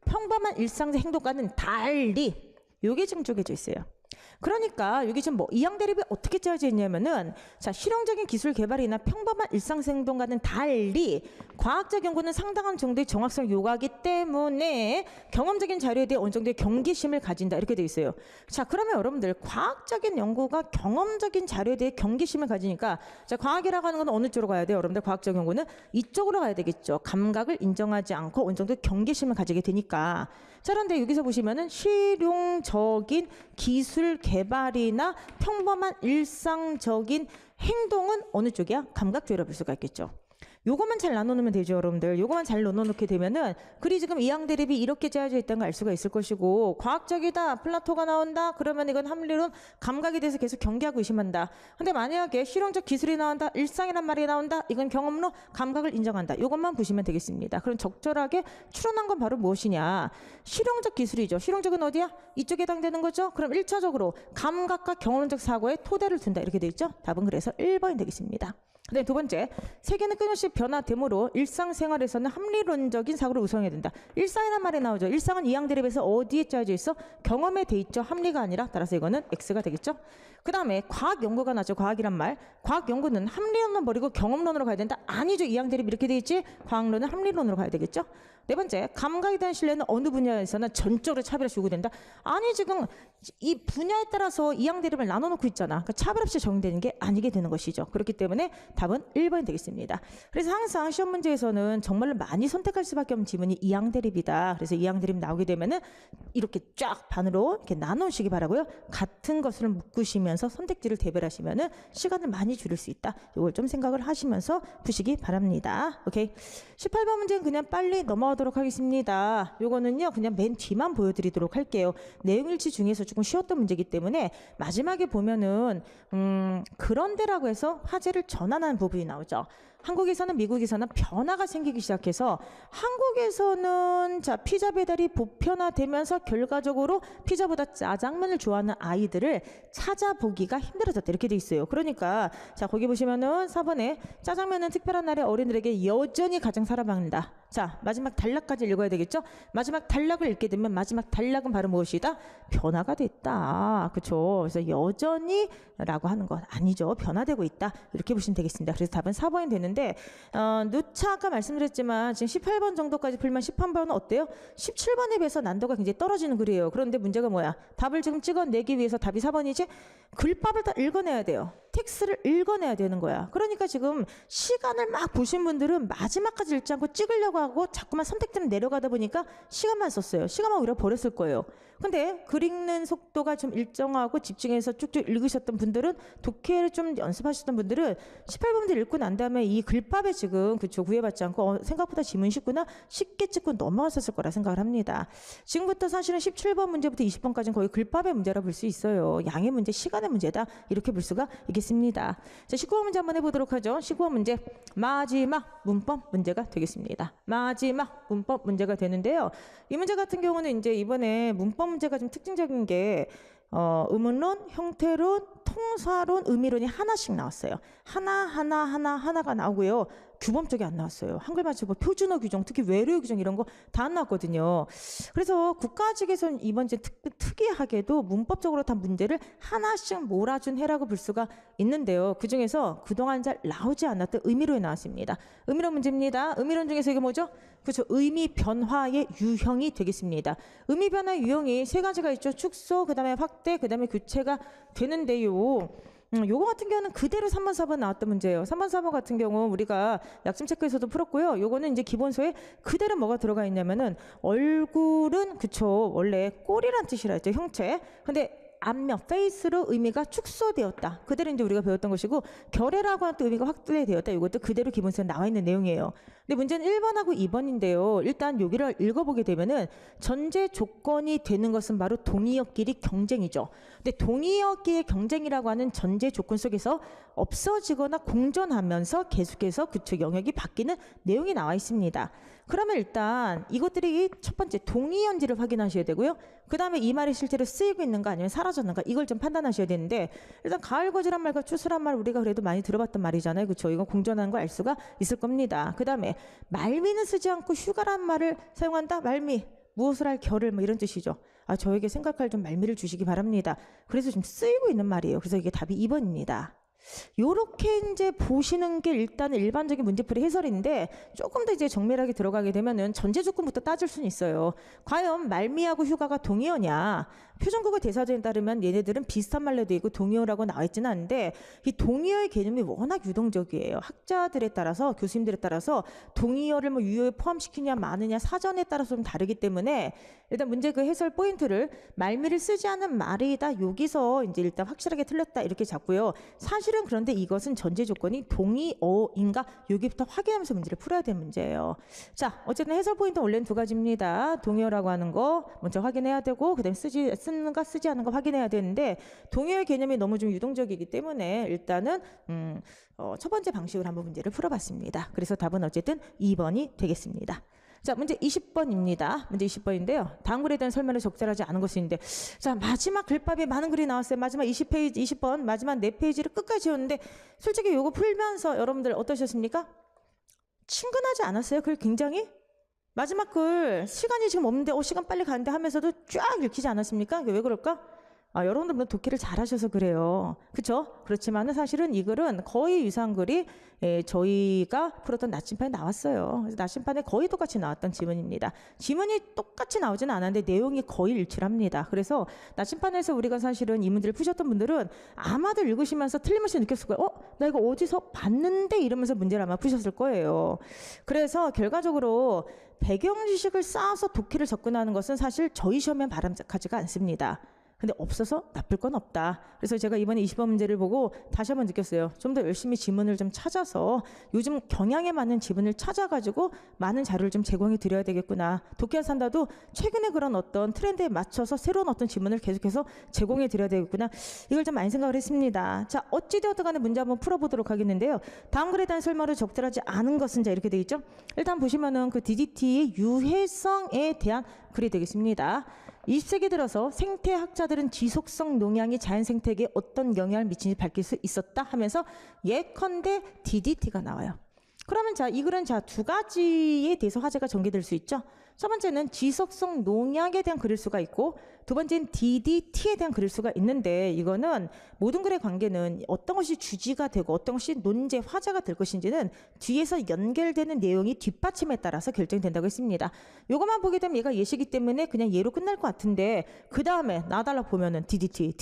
평범한 일상적 행동과는 달리 이게 지금 쪼개져 있어요. 그러니까 여기 지금 이항대립이 어떻게 짜여져 있냐면은 자 실용적인 기술 개발이나 평범한 일상생동과는 달리 과학적 연구는 상당한 정도의 정확성을 요구하기 때문에 경험적인 자료에 대해 어느 정도의 경계심을 가진다 이렇게 돼 있어요. 자 그러면 여러분들 과학적인 연구가 경험적인 자료에 대해 경계심을 가지니까 자 과학이라고 하는 건 어느 쪽으로 가야 돼요? 여러분들 과학적 연구는 이쪽으로 가야 되겠죠. 감각을 인정하지 않고 어느 정도 경계심을 가지게 되니까. 자 그런데 여기서 보시면은 실용적인 기술 개발이나 평범한 일상적인 행동은 어느 쪽이야? 감각 쪽이라고 볼 수가 있겠죠. 요거만 잘 나눠놓으면 되죠, 여러분들. 요거만 잘 나눠놓게 되면은 글이 지금 이항대립이 이렇게 짜여져 있다는 걸 알 수가 있을 것이고 과학적이다, 플라토가 나온다, 그러면 이건 합리론, 감각에 대해서 계속 경계하고 의심한다. 근데 만약에 실용적 기술이 나온다, 일상이란 말이 나온다, 이건 경험론, 감각을 인정한다. 요것만 보시면 되겠습니다. 그럼 적절하게 추론한 건 바로 무엇이냐? 실용적 기술이죠. 실용적은 어디야? 이쪽에 해당되는 거죠. 그럼 1차적으로 감각과 경험론적 사고에 토대를 둔다. 이렇게 돼 있죠. 답은 그래서 1번이 되겠습니다. 네, 두 번째, 세계는 끊임없이 변화되므로 일상생활에서는 합리론적인 사고를 우선해야 된다. 일상이란 말이 나오죠. 일상은 이항대립에서 어디에 짜여져 있어? 경험에 돼 있죠. 합리가 아니라. 따라서 이거는 X가 되겠죠. 그 다음에 과학 연구가 나죠. 과학이란 말. 과학 연구는 합리론만 버리고 경험론으로 가야 된다. 아니죠. 이항대립 이렇게 돼 있지. 과학론은 합리론으로 가야 되겠죠. 네 번째, 감각에 대한 신뢰는 어느 분야에서는 전적으로 차별없이 요구된다. 아니 지금 이 분야에 따라서 이항대립을 나눠놓고 있잖아. 그러니까 차별없이 적용되는 게 아니게 되는 것이죠. 그렇기 때문에 답은 1번이 되겠습니다. 그래서 항상 시험 문제에서는 정말로 많이 선택할 수밖에 없는 지문이 이항대립이다. 그래서 이항대립 나오게 되면은 이렇게 쫙 반으로 이렇게 나누시기 바라고요. 같은 것을 묶으시면서 선택지를 대별하시면은 시간을 많이 줄일 수 있다. 이걸 좀 생각을 하시면서 푸시기 바랍니다. 오케이. 18번 문제는 그냥 빨리 넘어가도록 넘어가도록 하겠습니다. 요거는요 그냥 맨 뒤만 보여드리도록 할게요. 내용일치 중에서 조금 쉬웠던 문제이기 때문에 마지막에 보면은 그런데라고 해서 화제를 전환하는 부분이 나오죠. 한국에서는 미국에서는 변화가 생기기 시작해서 한국에서는 자 피자 배달이 보편화되면서 결과적으로 피자보다 짜장면을 좋아하는 아이들을 찾아보기가 힘들어졌다 이렇게 돼 있어요. 그러니까 자 거기 보시면은 4번에 짜장면은 특별한 날에 어린들에게 여전히 가장 사랑받는다. 자 마지막 단락까지 읽어야 되겠죠. 마지막 단락을 읽게 되면 마지막 단락은 바로 무엇이다? 변화가 됐다. 그렇죠. 그래서 여전히 라고 하는 건 아니죠. 변화되고 있다. 이렇게 보시면 되겠습니다. 그래서 답은 4번이 되는데 누차 아까 말씀드렸지만 지금 18번 정도까지 풀면 13번은 어때요? 17번에 비해서 난도가 굉장히 떨어지는 글이에요. 그런데 문제가 뭐야? 답을 지금 찍어내기 위해서 답이 4번이지 글밥을 다 읽어내야 돼요. 텍스트를 읽어내야 되는 거야. 그러니까 지금 시간을 막 보신 분들은 마지막까지 읽지 않고 찍으려고 하고 자꾸만 선택점을 내려가다 보니까 시간만 썼어요. 시간만 오히려 버렸을 거예요. 근데 글 읽는 속도가 좀 일정하고 집중해서 쭉쭉 읽으셨던 분들은 독해를 좀 연습하셨던 분들은 18번들 읽고 난 다음에 이 글밥에 지금 그쵸 구애받지 않고 생각보다 지문 쉽구나 쉽게 찍고 넘어갔었을 거라 생각을 합니다. 지금부터 사실은 17번 문제부터 20번까지는 거의 글밥의 문제라 볼 수 있어요. 양의 문제, 시간의 문제다 이렇게 볼 수가 있겠습니다. 자 19번 문제 한번 해보도록 하죠. 19번 문제 마지막 문법 문제가 되겠습니다. 마지막 문법 문제가 되는데요. 이 문제 같은 경우는 이제 이번에 문법 문제가 좀 특징적인 게 의문론, 형태론, 통사론, 의미론이 하나씩 나왔어요. 하나가 나오고요. 규범 쪽이 안 나왔어요. 한글 맞춤법, 표준어 규정, 특히 외래어 규정 이런 거 다 안 나왔거든요. 그래서 국가직에서는 이번 주 특이하게도 문법적으로 다 문제를 하나씩 몰아준 해라고 볼 수가 있는데요. 그중에서 그동안 잘 나오지 않았던 의미론이 나왔습니다. 의미론 문제입니다. 의미론 중에서 이게 뭐죠? 그렇죠. 의미 변화의 유형이 되겠습니다. 의미 변화의 유형이 세 가지가 있죠. 축소, 그 다음에 확대, 그 다음에 교체가 되는데요. 요거 같은 경우는 그대로 3번, 4번 나왔던 문제예요. 3번, 4번 같은 경우 우리가 약점 체크에서도 풀었고요. 요거는 이제 기본서에 그대로 뭐가 들어가 있냐면은 얼굴은 그쵸 원래 꼴이란 뜻이라 했죠. 형체. 근데 안면, 페이스로 의미가 축소되었다. 그대로 이제 우리가 배웠던 것이고 결애라고 하는 또 의미가 확대되었다. 이것도 그대로 기본서에 나와 있는 내용이에요. 근데 문제는 1번하고 2번인데요. 일단 여기를 읽어보게 되면은 전제 조건이 되는 것은 바로 동의어끼리 경쟁이죠. 근데 동의어끼리 경쟁이라고 하는 전제 조건 속에서 없어지거나 공존하면서 계속해서 그쪽 영역이 바뀌는 내용이 나와 있습니다. 그러면 일단 이것들이 첫 번째 동의어인지를 확인하셔야 되고요. 그 다음에 이 말이 실제로 쓰이고 있는가 아니면 사라졌는가 이걸 좀 판단하셔야 되는데 일단 가을거지란 말과 추수란 말 우리가 그래도 많이 들어봤던 말이잖아요. 그렇죠? 이거 공존하는 거 알 수가 있을 겁니다. 그 다음에 말미는 쓰지 않고 휴가란 말을 사용한다. 말미 무엇을 할 겨를 뭐 이런 뜻이죠. 저에게 생각할 좀 말미를 주시기 바랍니다. 그래서 좀 쓰이고 있는 말이에요. 그래서 이게 답이 2번입니다. 요렇게 이제 보시는 게 일단은 일반적인 문제풀이 해설인데 조금 더 이제 정밀하게 들어가게 되면은 전제 조건부터 따질 수는 있어요. 과연 말미하고 휴가가 동의어냐? 표준국어 대사전에 따르면 얘네들은 비슷한 말로 되어 있고 동의어라고 나와 있지는 않은데 이 동의어의 개념이 워낙 유동적이에요. 학자들에 따라서 교수님들에 따라서 동의어를 뭐 유효에 포함시키냐 마느냐 사전에 따라서 좀 다르기 때문에 일단 문제 그 해설 포인트를 말미를 쓰지 않은 말이다. 여기서 이제 일단 확실하게 틀렸다 이렇게 잡고요. 사실은 그런데 이것은 전제 조건이 동의어인가 여기부터 확인하면서 문제를 풀어야 되는 문제예요. 자 어쨌든 해설 포인트 원래는 두 가지입니다. 동의어라고 하는 거 먼저 확인해야 되고 그다음에 쓰는가 쓰지 않는 거 확인해야 되는데 동의어의 개념이 너무 좀 유동적이기 때문에 일단은 첫 번째 방식으로 한번 문제를 풀어봤습니다. 그래서 답은 어쨌든 2번이 되겠습니다. 자, 문제 20번입니다. 문제 20번인데요. 다음 글에 대한 설명을 적절하지 않은 것인데 자, 마지막 글밥에 많은 글이 나왔어요. 마지막 20페이지, 20번 마지막 4페이지를 끝까지 채웠는데 솔직히 이거 풀면서 여러분들 어떠셨습니까? 친근하지 않았어요? 글 굉장히? 마지막 글 시간이 지금 없는데 시간 빨리 가는데 하면서도 쫙 읽히지 않았습니까? 이게 왜 그럴까? 여러분들 물론 독해를 잘하셔서 그래요. 그렇죠? 그렇지만은 사실은 이 글은 거의 유사한 글이 저희가 풀었던 나침판에 나왔어요. 그래서 나침판에 거의 똑같이 나왔던 지문입니다. 지문이 똑같이 나오지는 않았는데 내용이 거의 일치를 합니다. 그래서 나침판에서 우리가 사실은 이 문제를 푸셨던 분들은 아마도 읽으시면서 틀림없이 느꼈을 거예요. 나 이거 어디서 봤는데 이러면서 문제를 아마 푸셨을 거예요. 그래서 결과적으로 배경 지식을 쌓아서 독해를 접근하는 것은 사실 저희 시험엔 바람직하지가 않습니다. 근데 없어서 나쁠 건 없다. 그래서 제가 이번에 20번 문제를 보고 다시 한번 느꼈어요. 좀 더 열심히 지문을 좀 찾아서 요즘 경향에 맞는 지문을 찾아가지고 많은 자료를 좀 제공해 드려야 되겠구나. 독해한 산다도 최근에 그런 어떤 트렌드에 맞춰서 새로운 어떤 지문을 계속해서 제공해 드려야 되겠구나. 이걸 좀 많이 생각을 했습니다. 자, 어찌되었든 간에 문제 한번 풀어보도록 하겠는데요. 다음 글에 대한 설명을 적절하지 않은 것은 자 이렇게 되어 있죠. 일단 보시면은 그 DDT의 유해성에 대한 글이 되겠습니다. 20세기 들어서 생태학자들은 지속성 농약이 자연 생태계에 어떤 영향을 미치는지 밝힐 수 있었다 하면서 예컨대 DDT가 나와요. 그러면 자, 이 글은 자, 두 가지에 대해서 화제가 전개될 수 있죠. 첫 번째는 지속성 농약에 대한 글일 수가 있고, 두 번째는 DDT에 대한 글일 수가 있는데, 이거는 모든 글의 관계는 어떤 것이 주지가 되고 어떤 것이 논제, 화제가 될 것인지는 뒤에서 연결되는 내용이 뒷받침에 따라서 결정된다고 했습니다. 이것만 보게 되면 얘가 예시기 때문에 그냥 얘로 끝날 것 같은데, 그 다음에 나달라 보면은 DDT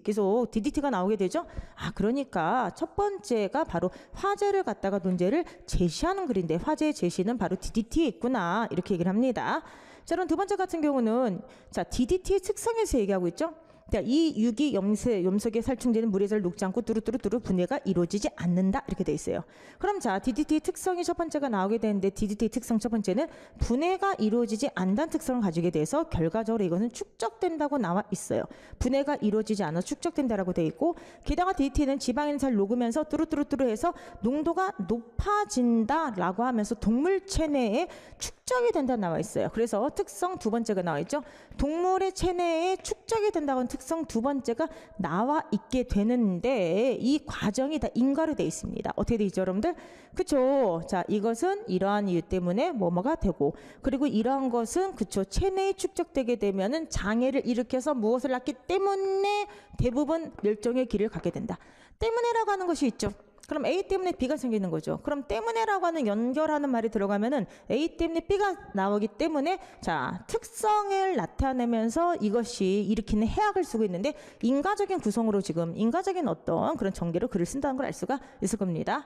계속 DDT가 나오게 되죠. 아, 그러니까 첫 번째가 바로 화제를 갖다가 논제를 제시하는 글인데, 화제의 제시는 바로 DDT에 있구나, 이렇게 얘기를 합니다. 자, 그럼 두 번째 같은 경우는 자, DDT의 특성에서 얘기하고 있죠. 자, 이 유기 염색에 살충제는 물에 잘 녹지 않고 뚜루뚜루 분해가 이루어지지 않는다, 이렇게 돼 있어요. 그럼 자, DDT 특성이 첫 번째가 나오게 되는데, DDT 특성 첫 번째는 분해가 이루어지지 않는 특성을 가지게 돼서 결과적으로 이것은 축적된다고 나와 있어요. 분해가 이루어지지 않아 축적된다라고 돼 있고, 게다가 DDT는 지방에는 잘 녹으면서 뚜루뚜루 해서 농도가 높아진다라고 하면서 동물 체내에 축적이 된다 나와 있어요. 그래서 특성 두 번째가 나와 있죠. 동물의 체내에 축적이 된다고 하는 특성 두 번째가 나와 있게 되는데, 이 과정이 다 인과로 되어 있습니다. 어떻게 되어 있죠, 여러분들? 그쵸? 자, 이것은 이러한 이유 때문에 뭐뭐가 되고, 그리고 이러한 것은 그쵸, 체내에 축적되게 되면은 장애를 일으켜서 무엇을 낳기 때문에 대부분 멸종의 길을 가게 된다. 때문에라고 하는 것이 있죠. 그럼 A 때문에 B가 생기는 거죠. 그럼 때문에라고 하는 연결하는 말이 들어가면은 A 때문에 B가 나오기 때문에 자, 특성을 나타내면서 이것이 일으키는 해악을 쓰고 있는데, 인과적인 구성으로 지금 인과적인 어떤 그런 전개로 글을 쓴다는 걸 알 수가 있을 겁니다.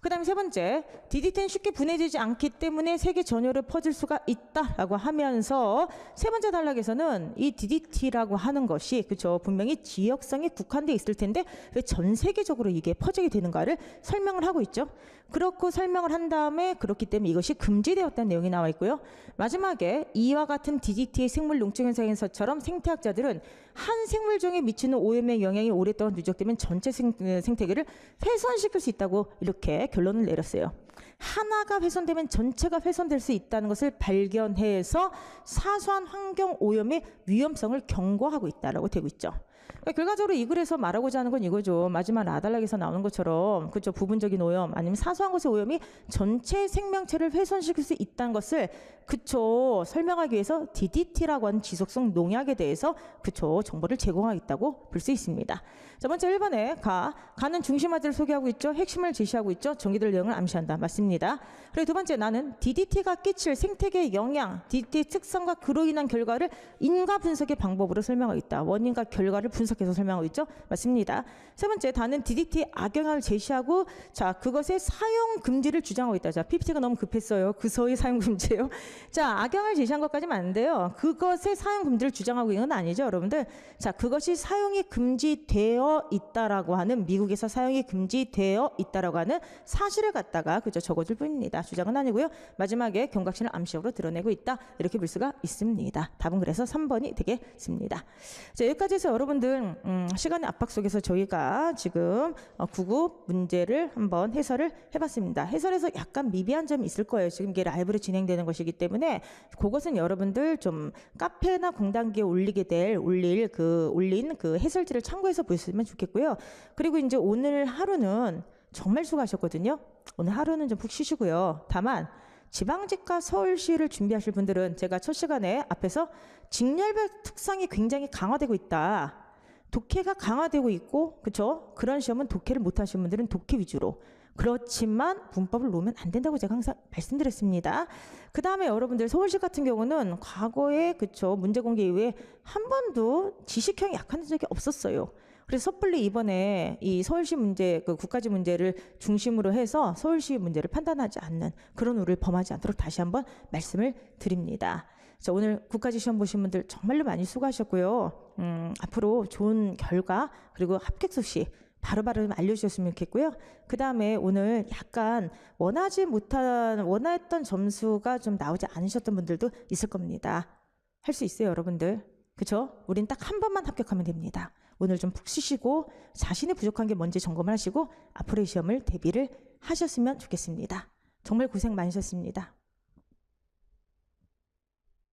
그 다음에 세 번째, DDT는 쉽게 분해되지 않기 때문에 세계 전역으로 퍼질 수가 있다라고 하면서, 세 번째 단락에서는 이 DDT라고 하는 것이 그쵸, 분명히 지역성에 국한되어 있을 텐데 왜 전 세계적으로 이게 퍼지게 되는가를 설명을 하고 있죠. 그렇고 설명을 한 다음에 그렇기 때문에 이것이 금지되었다는 내용이 나와 있고요. 마지막에 이와 같은 DDT의 생물 농축 현상에서처럼 생태학자들은 한 생물종에 미치는 오염의 영향이 오랫동안 누적되면 전체 생태계를 훼손시킬 수 있다고 이렇게 결론을 내렸어요. 하나가 훼손되면 전체가 훼손될 수 있다는 것을 발견해서 사소한 환경 오염의 위험성을 경고하고 있다라고 되고 있죠. 그러니까 결과적으로 이 글에서 말하고자 하는 건 이거죠. 마지막 라달락에서 나오는 것처럼 그렇죠, 부분적인 오염 아니면 사소한 것의 오염이 전체 생명체를 훼손시킬 수 있다는 것을 그쵸, 설명하기 위해서 DDT라고 하는 지속성 농약에 대해서 그쵸, 정보를 제공하겠다고 볼 수 있습니다. 자, 먼저 1번에 가는 중심화들을 소개하고 있죠. 핵심을 제시하고 있죠. 전기들 내용을 암시한다. 맞습니다. 그리고 두 번째, 나는 DDT가 끼칠 생태계 영향, DDT의 특성과 그로 인한 결과를 인과 분석의 방법으로 설명하고 있다. 원인과 결과를 분석해서 설명하고 있죠. 맞습니다. 세 번째, 나는 DDT의 악영향을 제시하고 자, 그것의 사용 금지를 주장하고 있다. 자, PPT가 너무 급했어요. 그서의 사용 금지예요. 자, 악영향을 제시한 것까지 맞는데요. 그것의 사용 금지를 주장하고 있는 건 아니죠, 여러분들. 자, 그것이 사용이 금지되어 있다라고 하는, 미국에서 사용이 금지되어 있다라고 하는 사실을 갖다가 그저 적어줄 뿐입니다. 주장은 아니고요. 마지막에 경각심을 암시적으로 드러내고 있다, 이렇게 볼 수가 있습니다. 답은 그래서 3번이 되겠습니다. 자, 여기까지 해서 여러분들 시간의 압박 속에서 저희가 지금 9급 문제를 한번 해설을 해봤습니다. 해설에서 약간 미비한 점이 있을 거예요. 지금 이게 라이브로 진행되는 것이기 때문에 그것은 여러분들 좀 카페나 공단기에 올린 그 해설지를 참고해서 보셨으면 좋겠고요. 그리고 이제 오늘 하루는 정말 수고하셨거든요. 오늘 하루는 좀 푹 쉬시고요. 다만 지방직과 서울시를 준비하실 분들은 제가 첫 시간에 앞에서 직렬별 특성이 굉장히 강화되고 있다. 독해가 강화되고 있고, 그렇죠? 그런 시험은 독해를 못 하시는 분들은 독해 위주로. 그렇지만 문법을 놓으면 안 된다고 제가 항상 말씀드렸습니다. 그 다음에 여러분들 서울시 같은 경우는 과거에 그쵸, 문제 공개 이후에 한 번도 지식형이 약한 적이 없었어요. 그래서 섣불리 이번에 이 서울시 문제, 그 국가지 문제를 중심으로 해서 서울시 문제를 판단하지 않는 그런 우를 범하지 않도록 다시 한번 말씀을 드립니다. 자, 오늘 국가직 시험 보신 분들 정말로 많이 수고하셨고요. 앞으로 좋은 결과 그리고 합격 소식 바로바로 좀 알려주셨으면 좋겠고요. 그 다음에 오늘 약간 원했던 점수가 좀 나오지 않으셨던 분들도 있을 겁니다. 할 수 있어요, 여러분들. 그쵸? 우린 딱 한 번만 합격하면 됩니다. 오늘 좀 푹 쉬시고 자신의 부족한 게 뭔지 점검을 하시고 앞으로의 시험을 대비를 하셨으면 좋겠습니다. 정말 고생 많으셨습니다.